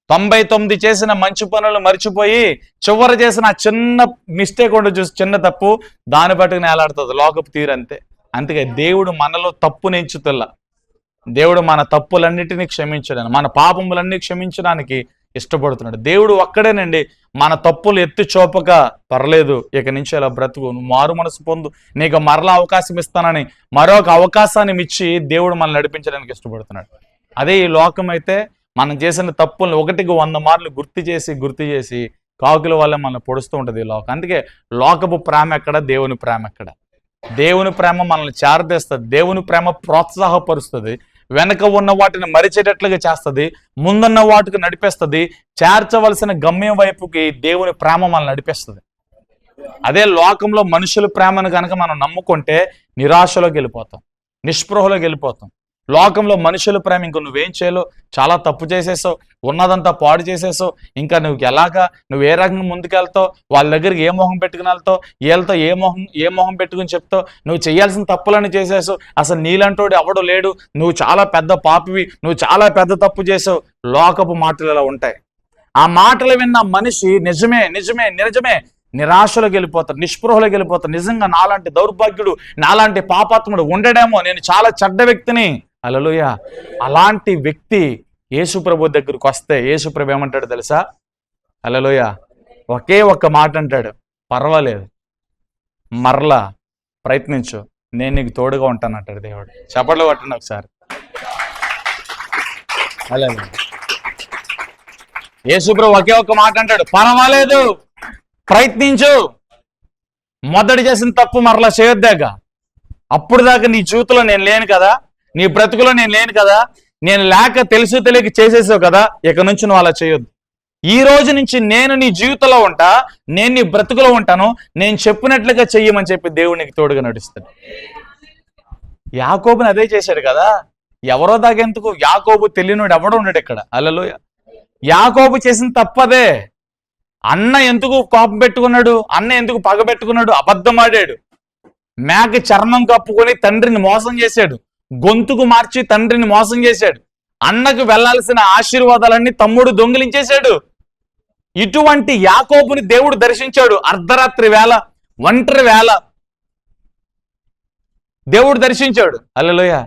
99 చేసిన మంచి పనులు మర్చిపోయి చివరి చేసిన చిన్న మిస్టేక్ ఉండి చూసి, చిన్న తప్పు, దాన్ని బట్టుకు నేలాడుతుంది. లోకపు తీరంతే. అందుకే దేవుడు మనలో తప్పుని ఎంచుతుల్లా. దేవుడు మన తప్పులన్నిటినీ క్షమించడానికి, మన పాపములన్నీ క్షమించడానికి ఇష్టపడుతున్నాడు. దేవుడు ఒక్కడేనండి మన తప్పులు ఎత్తి చూపక, పర్లేదు ఇక నుంచి అలా బ్రతుకు, నువ్వు మారు మనసు పొందు, నీకు మరలా అవకాశం ఇస్తానని మరొక అవకాశాన్ని ఇచ్చి దేవుడు మనల్ని నడిపించడానికి ఇష్టపడుతున్నాడు. అదే ఈ లోకం అయితే మనం చేసిన తప్పులను 1కి 100 మార్లు గుర్తు చేసి కాకుల వల్ల మనల్ని పొడుస్తూ ఉంటుంది ఈ లోకం. అందుకే లోకపు ప్రేమ ఎక్కడ, దేవుని ప్రేమ ఎక్కడ? దేవుని ప్రేమ మనల్ని చేరదీస్తుంది. దేవుని ప్రేమ ప్రోత్సాహపరుస్తుంది. వెనక ఉన్న వాటిని మరిచేటట్లుగా చేస్తుంది, ముందున్న వాటికి నడిపేస్తుంది. చేర్చవలసిన గమ్యం వైపుకి దేవుని ప్రేమ మనల్ని నడిపిస్తుంది. అదే లోకంలో మనుషుల ప్రేమను కనుక మనం నమ్ముకుంటే నిరాశలోకి వెళ్ళిపోతాం, నిస్పృహలోకి వెళ్ళిపోతాం. లోకంలో మనుషుల ప్రేమ ఇంక నువ్వేం చేయలేవు, చాలా తప్పు చేసేసావు, ఉన్నదంతా పాడు చేసేసావు, ఇంకా నువ్వు ఏ రకంగా ముందుకెళ్తావు, వాళ్ళ దగ్గరికి ఏ మొహం పెట్టుకుని వెళ్తావు, వీళ్ళతో ఏ మొహం పెట్టుకుని చెప్తావు, నువ్వు చేయాల్సిన తప్పులని చేసేసావు, అసలు నీలంటోడు ఎవడు లేడు, నువ్వు చాలా పెద్ద పాపివి, నువ్వు చాలా పెద్ద తప్పు చేసావు. లోకపు మాటలు ఇలా ఉంటాయి. ఆ మాటలు విన్న మనిషి నిజమే నిరాశలోకి వెళ్ళిపోతారు, నిస్పృహలోకి వెళ్ళిపోతారు. నిజంగా నాలాంటి దౌర్భాగ్యుడు, నాలాంటి పాపాత్ముడు ఉండడేమో, నేను చాలా చెడ్డ వ్యక్తిని. హల్లెలూయా. అలాంటి వ్యక్తి యేసుప్రభు దగ్గరకు వస్తే యేసుప్రభు ఏమంటాడు తెలుసా? హల్లెలూయా. ఒకే ఒక్క మాట అంటాడు, పర్వాలేదు, మరలా ప్రయత్నించు, నేను నీకు తోడుగా ఉంటాను అంటాడు దేవుడు. చప్పట్లు కొట్టండి ఒకసారి. హల్లెలూయా. యేసుప్రభు ఒకే ఒక్క మాట అంటాడు, పర్వాలేదు, ప్రయత్నించు, మొదటి చేసిన తప్పు మరలా చేయొద్దాక. అప్పుడు దాకా నీ జీవితంలో నేను లేను కదా, నీ బ్రతుకులో నేను లేను కదా, నేను లేక తెలుసు తెలియక చేసేసావు కదా, ఇక నుంచి నువ్వు అలా చేయొద్దు. ఈ రోజు నుంచి నేను నీ జీవితంలో ఉంటా, నేను నీ బ్రతుకులో ఉంటాను, నేను చెప్పినట్లుగా చెయ్యమని చెప్పి దేవుడు నీకు తోడుగా నడుస్తాడు. యాకోబుని అదే చేశాడు కదా. ఎవరో దాగెందుకు, యాకోబు తెలియనుడు ఎవడో ఉన్నాడు ఇక్కడ. హల్లెలూయా. యాకోబు చేసిన తప్పదే. అన్న ఎందుకు కోపం పెట్టుకున్నాడు, అన్న ఎందుకు పగ పెట్టుకున్నాడు, అబద్ధం ఆడాడు. మేక చర్మం కప్పుకొని తండ్రిని మోసం చేశాడు, గొంతుకు మార్చి తండ్రిని మోసం చేశాడు. అన్నకు వెళ్లాల్సిన ఆశీర్వాదాలన్నీ తమ్ముడు దొంగిలించేశాడు. ఇటువంటి యాకోబుని దేవుడు దర్శించాడు. అర్ధరాత్రి వేళ, ఒంటరి వేళ దేవుడు దర్శించాడు. హల్లెలూయా.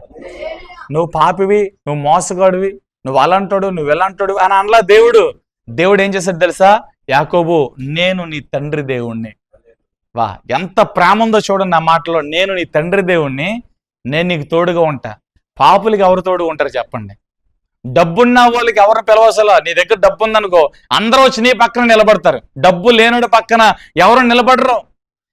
నువ్వు పాపివి, నువ్వు మోసగాడివి, నువ్వు అలాంటాడు, నువ్వు ఎలాంటాడు అని అనలా దేవుడు. దేవుడు ఏం చేశాడు తెలుసా? యాకోబు, నేను నీ తండ్రి దేవుణ్ణి. వా, ఎంత ప్రేమ ఉందో చూడండి ఆ మాటలో. నేను నీ తండ్రి దేవుణ్ణి, నేను నీకు తోడుగా ఉంటా. పాపులకి ఎవరు తోడుగా ఉంటారు చెప్పండి? డబ్బున్న వాళ్ళకి ఎవరిని పిలవసలా. నీ దగ్గర డబ్బు ఉందనుకో, అందరూ వచ్చి నీ పక్కన నిలబడతారు. డబ్బు లేనుడి పక్కన ఎవరు నిలబడరు.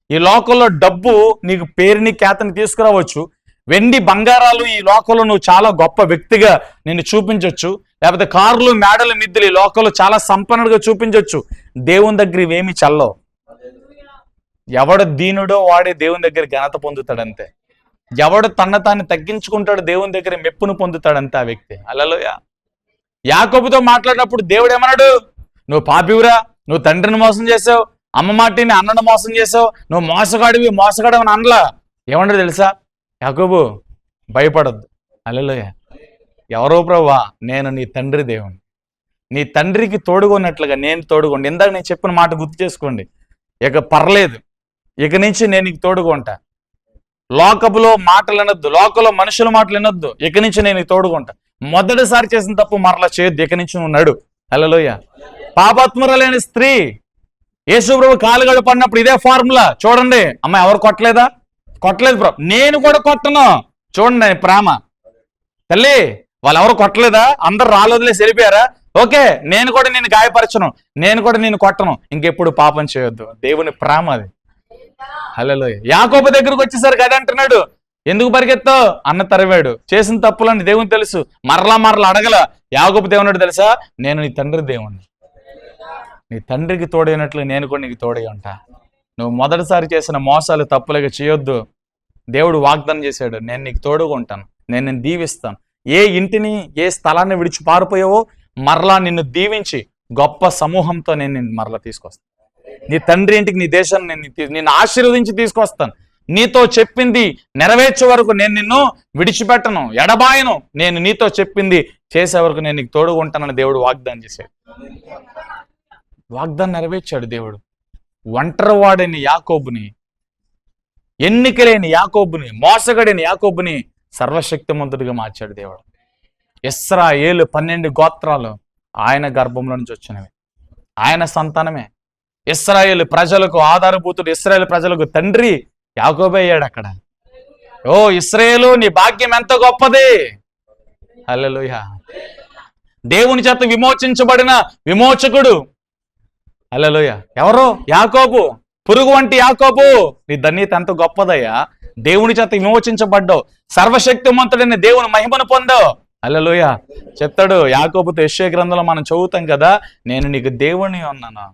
ఈ లోకంలో డబ్బు నీకు పేరుని ఖ్యాతిని తీసుకురావచ్చు. వెండి బంగారాలు ఈ లోకంలో నువ్వు చాలా గొప్ప వ్యక్తిగా నిన్ను చూపించవచ్చు. లేకపోతే కార్లు, మేడలు, మిద్దెలు ఈ లోకంలో చాలా సంపన్నుడిగా చూపించవచ్చు. దేవుని దగ్గర ఇవేమి చల్లవు. ఎవడు దీనుడో వాడే దేవుని దగ్గర ఘనత పొందుతాడంతే. ఎవడు తన తాన్ని తగ్గించుకుంటాడు దేవుని దగ్గర మెప్పును పొందుతాడంతే ఆ వ్యక్తి. హల్లెలూయా. యాకోబుతో మాట్లాడినప్పుడు దేవుడు ఏమన్నాడు? నువ్వు పాపివురా, నువ్వు తండ్రిని మోసం చేసావు, అమ్మ మాటిని అన్నను మోసం చేసావు, నువ్వు మోసగాడివి అని అనలా. ఏమన్నాడు తెలుసా? యాకోబు, భయపడద్దు. హల్లెలూయా. ఎవరో ప్రభువా? నేను నీ తండ్రి దేవుని. నీ తండ్రికి తోడుగొన్నట్లుగా నేను తోడుకోండి. ఇందాక నేను చెప్పిన మాట గుర్తు చేసుకోండి. ఇక పర్లేదు, ఇక నుంచి నేను నీకు తోడుగా ఉంటా. లోకపులో మాటలు వినొద్దు, లోకంలో మనుషుల మాటలు వినొద్దు. ఇక నుంచి నేను నీకు తోడుగా ఉంటా. మొదటిసారి చేసిన తప్పు మరలా చేయొద్దు. ఇక నుంచి నువ్వు నడు. హల్లెలూయా. పాపాత్మురాలైన స్త్రీ యేసు ప్రభు కాలుగడు పడినప్పుడు ఇదే ఫార్ములా చూడండి. అమ్మ, ఎవరు కొట్టలేదా? కొట్టలేదు ప్రభు. నేను కూడా కొట్టను. చూడండి ప్రేమ. తల్లి, వాళ్ళు ఎవరు కొట్టలేదా? అందరు రాలేదులే, వెళ్ళిపోయారా? ఓకే, నేను కూడా నేను గాయపరచను, నేను కూడా నేను కొట్టను, ఇంకెప్పుడు పాపం చేయొద్దు. దేవుని ప్రేమ అది. హల్లెలూయా. యాకోబు దగ్గరకు వచ్చేసరికి అది అంటున్నాడు, ఎందుకు పరిగెత్తావు? అన్న తరివాడు. చేసిన తప్పులని దేవుని తెలుసు. మరలా అడగల. యాకోబు దేవుడు తెలుసా? నేను నీ తండ్రి దేవుణ్ణి. నీ తండ్రికి తోడైనట్లు నేను కూడా నీకు తోడై ఉంటా. నువ్వు మొదటిసారి చేసిన మోసాలు, తప్పులుగా చేయొద్దు. దేవుడు వాగ్దానం చేశాడు, నేను నీకు తోడుగా ఉంటాను, నేను నిన్ను దీవిస్తాను. ఏ ఇంటిని, ఏ స్థలాన్ని విడిచి పారిపోయావో మరలా నిన్ను దీవించి గొప్ప సమూహంతో నేను నిన్ను మరలా తీసుకొస్తాను. నీ తండ్రి ఇంటికి, నీ దేశాన్ని నిన్ను ఆశీర్వదించి తీసుకొస్తాను. నీతో చెప్పింది నెరవేర్చే వరకు నేను నిన్ను విడిచిపెట్టను, ఎడబాయను. నేను నీతో చెప్పింది చేసే వరకు నేను నీకు తోడుగా ఉంటానని దేవుడు వాగ్దానం చేశాడు. వాగ్దానం నెరవేర్చాడు దేవుడు. ఒంటరివాడైన యాకోబుని, ఎన్నికలేని యాకోబుని, మోసగడిన యాకోబుని సర్వశక్తిమంతుడిగా మార్చాడు దేవుడు. ఇశ్రాయేలు 12 గోత్రాలు ఆయన గర్భంలో నుంచి వచ్చినవి, ఆయన సంతానమే. ఇశ్రాయేలు ప్రజలకు ఆధారభూతుడు, ఇశ్రాయేలు ప్రజలకు తండ్రి యాకోబే అయ్యాడు అక్కడ. ఓ ఇశ్రాయేలు, నీ భాగ్యం ఎంత గొప్పది. హల్లెలూయా. దేవుని చేత విమోచించబడిన విమోచకుడు. హల్లెలూయా. ఎవరు? యాకోబు. పురుగు వంటి యాకోబు, నీ ధన్యత ఎంత గొప్పదయ్యా. దేవుని చేత విమోచించబడ్డావు, సర్వశక్తిమంతుడైన దేవుని మహిమను పొందావు. హల్లెలూయా. చెప్తాడు యాకోబుతో, యెషయా గ్రంథంలో మనం చదువుతాం కదా, నేను నీకు దేవుని ఉన్నాను,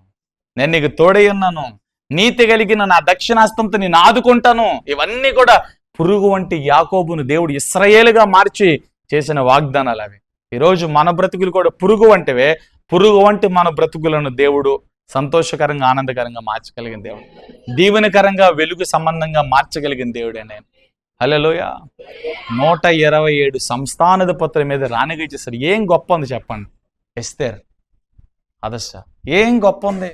నేను నీకు తోడై ఉన్నాను, నీతి కలిగిన నా దక్షిణాస్తంతో నేను ఆదుకుంటాను. ఇవన్నీ కూడా పురుగు వంటి యాకోబును దేవుడు ఇశ్రాయేలుగా మార్చి చేసిన వాగ్దానాలు అవి. ఈరోజు మన బ్రతుకులు కూడా పురుగు వంటివే. పురుగు వంటి మన బ్రతుకులను దేవుడు సంతోషకరంగా, ఆనందకరంగా మార్చగలిగిన దేవుడు, దీవెనకరంగా, వెలుగు సంబంధంగా మార్చగలిగిన దేవుడే నేను. హల్లెలూయా. 127 సంస్థానాధిపతుల మీద రాణిగా చేశారు. ఏం గొప్ప ఉంది చెప్పండి? ఎస్తేర్ అదశ ఏం గొప్ప ఉంది?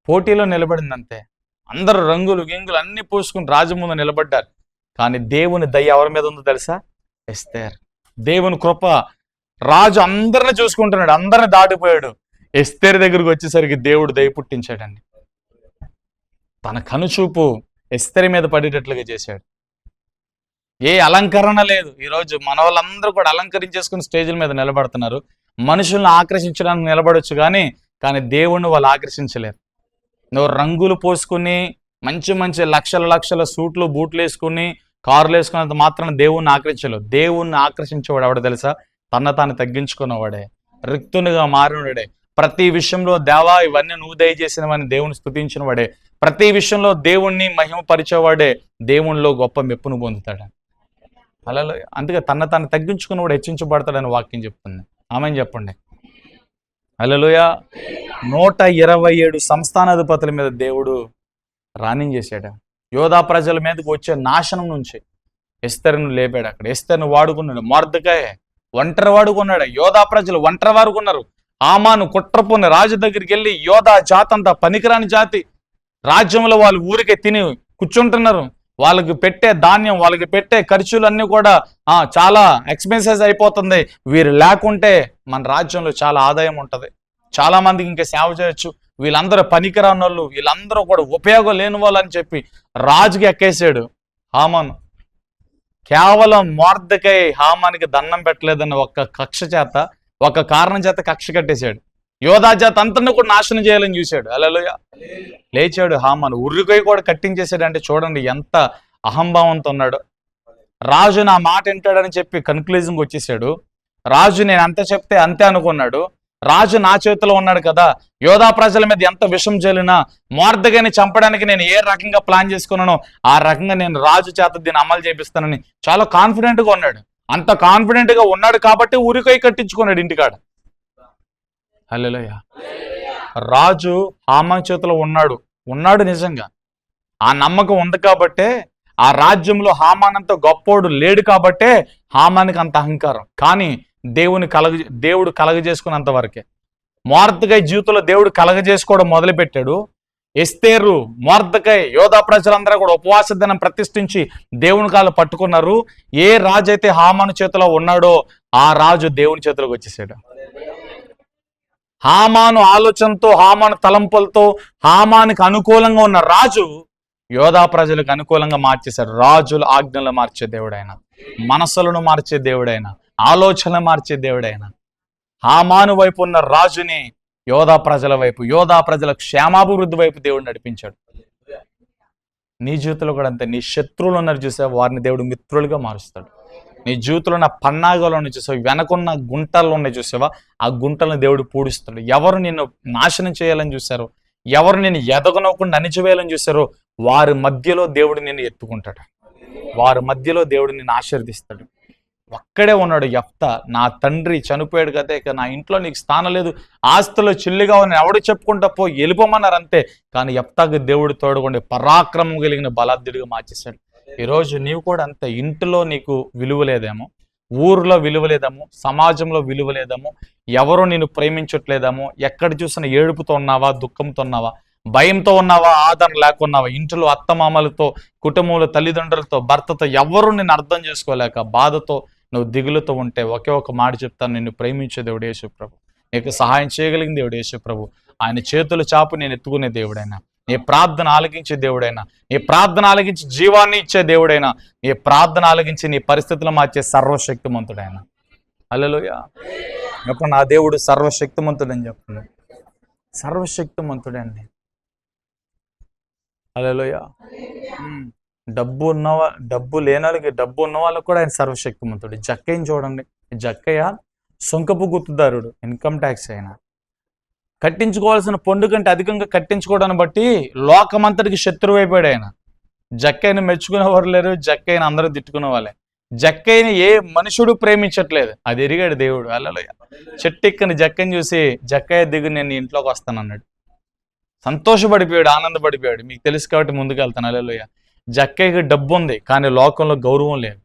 పోటీలో నిలబడిందంతే. అందరూ రంగులు గింగులు అన్ని పూసుకుని రాజు ముందు నిలబడ్డారు. కానీ దేవుని దయ ఎవరి మీద ఉందో తెలుసా? ఎస్తేర్. దేవుని కృప. రాజు అందరిని చూసుకుంటున్నాడు, అందరిని దాటిపోయాడు. ఎస్తేర్ దగ్గరికి వచ్చేసరికి దేవుడు దయ పుట్టించాడండి. తన కనుచూపు ఎస్తేర్ మీద పడేటట్లుగా చేశాడు. ఏ అలంకరణ లేదు. ఈరోజు మన వాళ్ళందరూ కూడా అలంకరించేసుకుని స్టేజ్ల మీద నిలబడుతున్నారు. మనుషులను ఆకర్షించడానికి నిలబడొచ్చు కానీ దేవుణ్ణి వాళ్ళు ఆకర్షించలేరు. నువ్వు రంగులు పోసుకుని మంచి మంచి లక్షల లక్షల సూట్లు బూట్లు వేసుకుని కారులు వేసుకున్నంత మాత్రాన దేవుణ్ణి ఆకర్షించలేవు. దేవుణ్ణి ఆకర్షించేవాడు ఎవడ తెలుసా? తనను తగ్గించుకున్నవాడే, రిక్తునిగా మారినవాడే, ప్రతి విషయంలో దేవా ఇవన్నీ నువ్వు దయచేసినవని దేవుని స్తుతించిన వాడే, ప్రతి విషయంలో దేవుణ్ణి మహిమపరిచేవాడే దేవునిలో గొప్ప మెప్పును పొందుతాడు. అలా అందుకే తను తగ్గించుకున్నవాడు హెచ్చించబడతాడని వాక్యం చెప్తుంది. ఆమెను చెప్పండి. హల్లెలూయా. 127 సంస్థానాధిపతుల మీద దేవుడు రాణించేశాడు. యోధా ప్రజల మీదకి వచ్చే నాశనం నుంచి ఎస్తరును లేపాడు. అక్కడ ఎస్తరును వాడుకున్నాడు. మొర్దెకై ఒంటరి వాడుకున్నాడు. యోధా ప్రజలు ఒంటరి వాడుకున్నారు. హామాను కుట్రపోని రాజు దగ్గరికి వెళ్ళి యోధా జాతంతా పనికిరాని జాతి, రాజ్యంలో వాళ్ళు ఊరికే తిని కూర్చుంటున్నారు, వాళ్ళకి పెట్టే ధాన్యం వాళ్ళకి పెట్టే ఖర్చులు అన్నీ కూడా చాలా ఎక్స్పెన్సెస్ అయిపోతుంది. వీరు లేకుంటే మన రాజ్యంలో చాలా ఆదాయం ఉంటుంది, చాలా మందికి ఇంకా సేవ చేయొచ్చు, వీళ్ళందరూ పనికిరాని వాళ్ళు, వీళ్ళందరూ కూడా ఉపయోగం లేని వాళ్ళు అని చెప్పి రాజుకి ఎక్కేసాడు హామాను. కేవలం మొర్దెకై హామానికి దండం పెట్టలేదన్న ఒక్క కక్ష చేత, ఒక కారణం చేత కక్ష కట్టేశాడు. యోధా జాతి అంతను కూడా నాశనం చేయాలని చూశాడు. హల్లెలూయా. లేచాడు హామాను, ఉర్రికై కూడా కట్టించేశాడు. అంటే చూడండి ఎంత అహంభావంతో ఉన్నాడు. రాజు నా మాట వింటాడని చెప్పి కన్క్లూజన్కి వచ్చేసాడు. రాజు నేను అంత చెప్తే అంతే అనుకున్నాడు. రాజు నా చేతిలో ఉన్నాడు కదా, యోధా ప్రజల మీద ఎంత విషం చెల్లినా మొర్దెకైని చంపడానికి నేను ఏ రకంగా ప్లాన్ చేసుకున్నానో ఆ రకంగా నేను రాజు చేత దీన్ని అమలు చేపిస్తానని చాలా కాన్ఫిడెంట్గా ఉన్నాడు. అంత కాన్ఫిడెంట్గా ఉన్నాడు కాబట్టి ఉరికై కట్టించుకున్నాడు ఇంటికాడ. హల్లెలూయా. రాజు హామాను చేతిలో ఉన్నాడు నిజంగా. ఆ నమ్మకం ఉంది కాబట్టే ఆ రాజ్యంలో హామానంత గొప్పోడు లేడు కాబట్టే హామానికి అంత అహంకారం. కానీ దేవుడు కలగజేసుకున్నంత వరకే. మొర్దెకై జీవితంలో దేవుడు కలగజేసుకోవడం మొదలుపెట్టాడు. ఎస్తేరు, మొర్దెకై, యోధా ప్రజలందరూ కూడా ఉపవాస దినం ప్రతిష్ఠించి దేవుని కాళ్ళు పట్టుకున్నారు. ఏ రాజు అయితే హామాను చేతిలో ఉన్నాడో ఆ రాజు దేవుని చేతిలోకి వచ్చేసాడు. హామాను ఆలోచనతో, హామాను తలంపులతో, హామానికి అనుకూలంగా ఉన్న రాజు యోధా ప్రజలకు అనుకూలంగా మార్చేశాడు. రాజుల ఆజ్ఞలు మార్చే దేవుడైన, మనసులను మార్చే దేవుడైన, ఆలోచనలు మార్చే దేవుడైన హామాను వైపు ఉన్న రాజుని యోధా ప్రజల వైపు, యోధా ప్రజల క్షేమాభివృద్ధి వైపు దేవుడు నడిపించాడు. నీ జీవితంలో కూడా అంతే. నీ శత్రువులు ఉన్నారు చూసావు, వారిని దేవుడు మిత్రులుగా మారుస్తాడు. నీ జీవితంలో ఉన్న పన్నాగాలను చూసావు, వెనకున్న గుంటల్లో ఉన్నాయి చూసావా, ఆ గుంటలను దేవుడు పూడిస్తాడు. ఎవరు నిన్ను నాశనం చేయాలని చూశారో, ఎవరు నిన్ను ఎదగనవ్వకుండా అణిచివేయాలని చూశారో వారి మధ్యలో దేవుడు నిన్ను ఎత్తుకుంటాడు. వారి మధ్యలో దేవుడు నిన్ను ఆశీర్వదిస్తాడు. ఒక్కడే ఉన్నాడు యెఫ్తా. నా తండ్రి చనిపోయాడు కదా, ఇక నా ఇంట్లో నీకు స్థానం లేదు, ఆస్తులు చిల్లిగా ఉన్న ఎవడు చెప్పుకుంటా పో, వెళ్ళిపోమన్నారు అంతే. కానీ యెఫ్తాకి దేవుడు తోడుకుండి పరాక్రమం కలిగిన బలాఢ్యుడిగా మార్చేశాడు. ఈరోజు నీవు కూడా అంతే. ఇంటిలో నీకు విలువ లేదేమో, ఊరిలో విలువ లేదేమో, సమాజంలో విలువ లేదేమో, ఎవరు నిన్ను ప్రేమించట్లేదేమో, ఎక్కడ చూసినా ఏడుపుతో ఉన్నావా, దుఃఖంతో ఉన్నావా, భయంతో ఉన్నావా, ఆదరణ లేకున్నావా, ఇంట్లో అత్తమామలతో, కుటుంబంలో తల్లిదండ్రులతో, భర్తతో ఎవరు నిన్ను అర్థం చేసుకోలేక బాధతో నువ్వు దిగులుతో ఉంటే ఒకే ఒక మాట చెప్తాను, నిన్ను ప్రేమించే దేవుడు యేసు ప్రభు, నీకు సహాయం చేయగలిగిన దేవుడు యేసు ప్రభు. ఆయన చేతులు చాపు నేను ఎత్తుకునే దేవుడైనా, నీ ప్రార్థన ఆలకించే దేవుడైనా, నీ ప్రార్థన ఆలకించి జీవాన్ని ఇచ్చే దేవుడైనా, నీ ప్రార్థన ఆలకించి నీ పరిస్థితులు మార్చే సర్వశక్తిమంతుడైనా. హల్లెలూయా. ఎప్పుడు నా దేవుడు సర్వశక్తిమంతుడని చెప్పండి. సర్వశక్తిమంతుడండి. హల్లెలూయా. డబ్బు లేని వాళ్ళకి, డబ్బు ఉన్న వాళ్ళకి కూడా ఆయన సర్వశక్తిమంతుడు. జక్కయ్యని చూడండి. జక్కయ్య సొంకపు గుర్తుదారుడు, ఇన్కమ్ ట్యాక్స్ అయినా కట్టించుకోవాల్సిన పన్ను కంటే అధికంగా కట్టించుకోవడాన్ని బట్టి లోకమంతటికి శత్రువు అయిపోయాడు ఆయన. జక్కయ్యని మెచ్చుకునేవారు లేరు, జక్కయ్యని అందరూ తిట్టుకునే వాళ్ళే. జక్కయ్యని ఏ మనుషుడు ప్రేమించట్లేదు, అది ఎరిగాడు దేవుడు. హల్లెలూయా. చెట్టెక్కని జక్కని చూసి జక్కయ్య దిగు నేను ఇంట్లోకి వస్తాను అన్నాడు. సంతోషపడిపోయాడు, ఆనందపడిపోయాడు. మీకు తెలుసు కాబట్టి ముందుకు వెళ్తాను. హల్లెలూయా. జక్కయ్యకి డబ్బు ఉంది కానీ లోకంలో గౌరవం లేదు,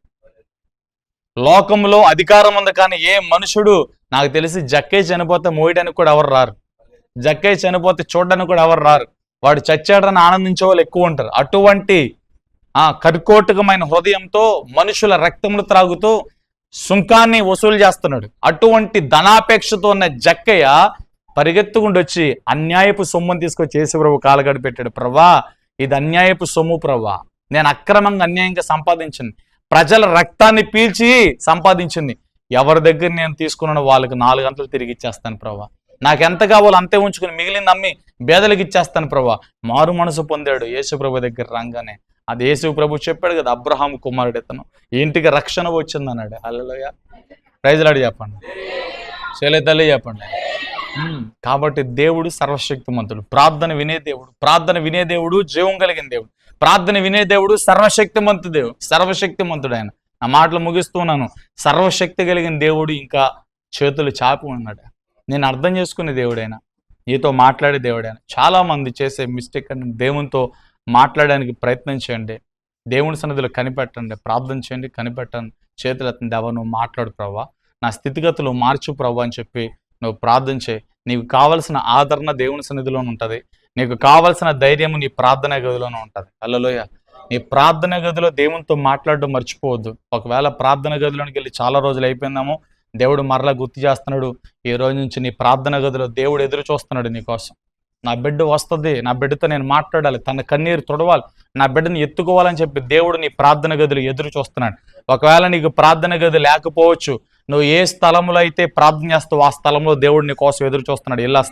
లోకంలో అధికారం ఉంది కానీ ఏ మనుషుడు, నాకు తెలిసి జక్కయ్య చనిపోతే మోయడానికి కూడా ఎవరు రారు, జక్కయ్య చనిపోతే చూడడానికి కూడా ఎవరు రారు. వాడు చచ్చాడని ఆనందించే వాళ్ళు ఎక్కువ ఉంటారు. అటువంటి కర్కోటకమైన హృదయంతో మనుషుల రక్తములు త్రాగుతూ సుంకాన్ని వసూలు చేస్తున్నాడు. అటువంటి ధనాపేక్షతో ఉన్న జక్కయ్య పరిగెత్తుకుంటూ వచ్చి అన్యాయపు సొమ్మును తీసుకొచ్చి యేసుప్రభు కాలగడి పెట్టాడు. ప్రభా, ఇది అన్యాయపు సొమ్ము ప్రభా, నేను అక్రమంగా అన్యాయంగా సంపాదించింది, ప్రజల రక్తాన్ని పీల్చి సంపాదించింది, ఎవరి దగ్గర నేను తీసుకున్నానో వాళ్ళకి 4 గంటలు తిరిగి ఇచ్చేస్తాను ప్రభా, నాకెంత కావాలో అంతే ఉంచుకుని మిగిలింది అమ్మి పేదలకు ఇచ్చేస్తాను ప్రభా. మారు మనసు పొందాడు యేసు ప్రభు దగ్గర రాగానే. అది యేసు ప్రభు చెప్పాడు కదా, అబ్రహాము కుమారుడు ఇతను, ఇంటికి రక్షణ వచ్చిందన్నాడు. హల్లెలూయా, ప్రైజ్ లార్డ్ చెప్పండి, తల్లి చెప్పండి. కాబట్టి దేవుడు సర్వశక్తిమంతుడు, ప్రార్థన వినే దేవుడు, ప్రార్థన వినే దేవుడు, జీవం కలిగిన దేవుడు, ప్రార్థన వినే దేవుడు, సర్వశక్తిమంతుడు ఆయన. నా మాటలు ముగిస్తున్నాను. సర్వశక్తి కలిగిన దేవుడు ఇంకా చేతులు చాపి ఉన్నాడు. నేను అర్థం చేసుకునే దేవుడైనా, నీతో మాట్లాడే దేవుడైనా. చాలా మంది చేసే మిస్టేక్ అంటే దేవునితో మాట్లాడడానికి ప్రయత్నం చేయండి, దేవుని సన్నిధిలో కనిపెట్టండి, ప్రార్థన చేయండి, కనిపెట్టండి, చేతులు ఎత్తండి, దేవా నువ్వు మాట్లాడు ప్రభా, నా స్థితిగతులు మార్చు ప్రభా అని చెప్పి నువ్వు ప్రార్థన చేయి. నీకు కావలసిన ఆదరణ దేవుని సన్నిధిలోనే ఉంటుంది. నీకు కావలసిన ధైర్యం నీ ప్రార్థన గదిలోనే ఉంటుంది. హల్లెలూయా. నీ ప్రార్థన గదిలో దేవునితో మాట్లాడడం మర్చిపోవద్దు. ఒకవేళ ప్రార్థన గదిలోనికి వెళ్ళి చాలా రోజులు అయిపోయిందామో, దేవుడు మరలా గుర్తు చేస్తున్నాడు. ఈ రోజు నుంచి నీ ప్రార్థన గదిలో దేవుడు ఎదురు చూస్తున్నాడు నీకోసం. నా బిడ్డ వస్తుంది, నా బిడ్డతో నేను మాట్లాడాలి, తన కన్నీరు తుడవాలి, నా బిడ్డని ఎత్తుకోవాలని చెప్పి దేవుడు నీ ప్రార్థన గదిలో ఎదురు చూస్తున్నాడు. ఒకవేళ నీకు ప్రార్థన గది లేకపోవచ్చు, నువ్వు ఏ స్థలంలో అయితే ప్రార్థన చేస్తావో ఆ స్థలంలో దేవుడు నీ కోసం ఎదురు చూస్తున్నాడు. వెళ్ళి ఆ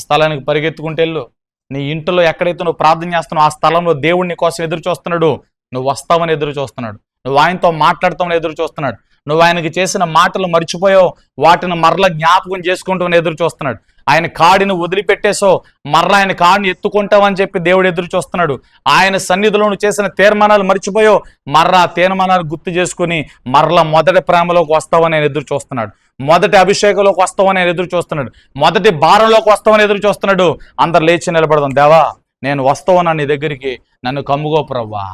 స్థలానికి పరిగెత్తుకుంటే వెళ్ళు. నీ ఇంట్లో ఎక్కడైతే నువ్వు ప్రార్థన చేస్తున్నావు ఆ స్థలంలో దేవుడు నీ కోసం ఎదురు చూస్తున్నాడు. నువ్వు వస్తావని ఎదురు చూస్తున్నాడు, నువ్వు ఆయనతో మాట్లాడతామని ఎదురు చూస్తున్నాడు, నువ్వు ఆయనకి చేసిన మాటలు మర్చిపోయావు, వాటిని మరలా జ్ఞాపకం చేసుకుంటామని ఎదురు చూస్తున్నాడు. ఆయన కాడిని వదిలిపెట్టేసో మరలా ఆయన కాడిని ఎత్తుకుంటావని చెప్పి దేవుడు ఎదురు చూస్తున్నాడు. ఆయన సన్నిధిలో నువ్వు చేసిన తీర్మానాలు మర్చిపోయావు, మరలా తీర్మానాలు గుర్తు చేసుకుని మరలా మొదటి ప్రేమలోకి వస్తావని ఆయన ఎదురు చూస్తున్నాడు. మొదటి అభిషేకంలోకి వస్తావని ఆయన ఎదురు చూస్తున్నాడు. మొదటి భారంలోకి వస్తావని ఎదురు చూస్తున్నాడు. అందరు లేచి నిలబడదాం. దేవా నేను వస్తావన్నా నీ దగ్గరికి, నన్ను కమ్ముగో ప్రవ్వా,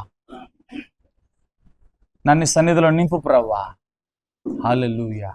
నన్ను సన్నిధిలో నింపు ప్రవ్వా. హల్లెలూయా.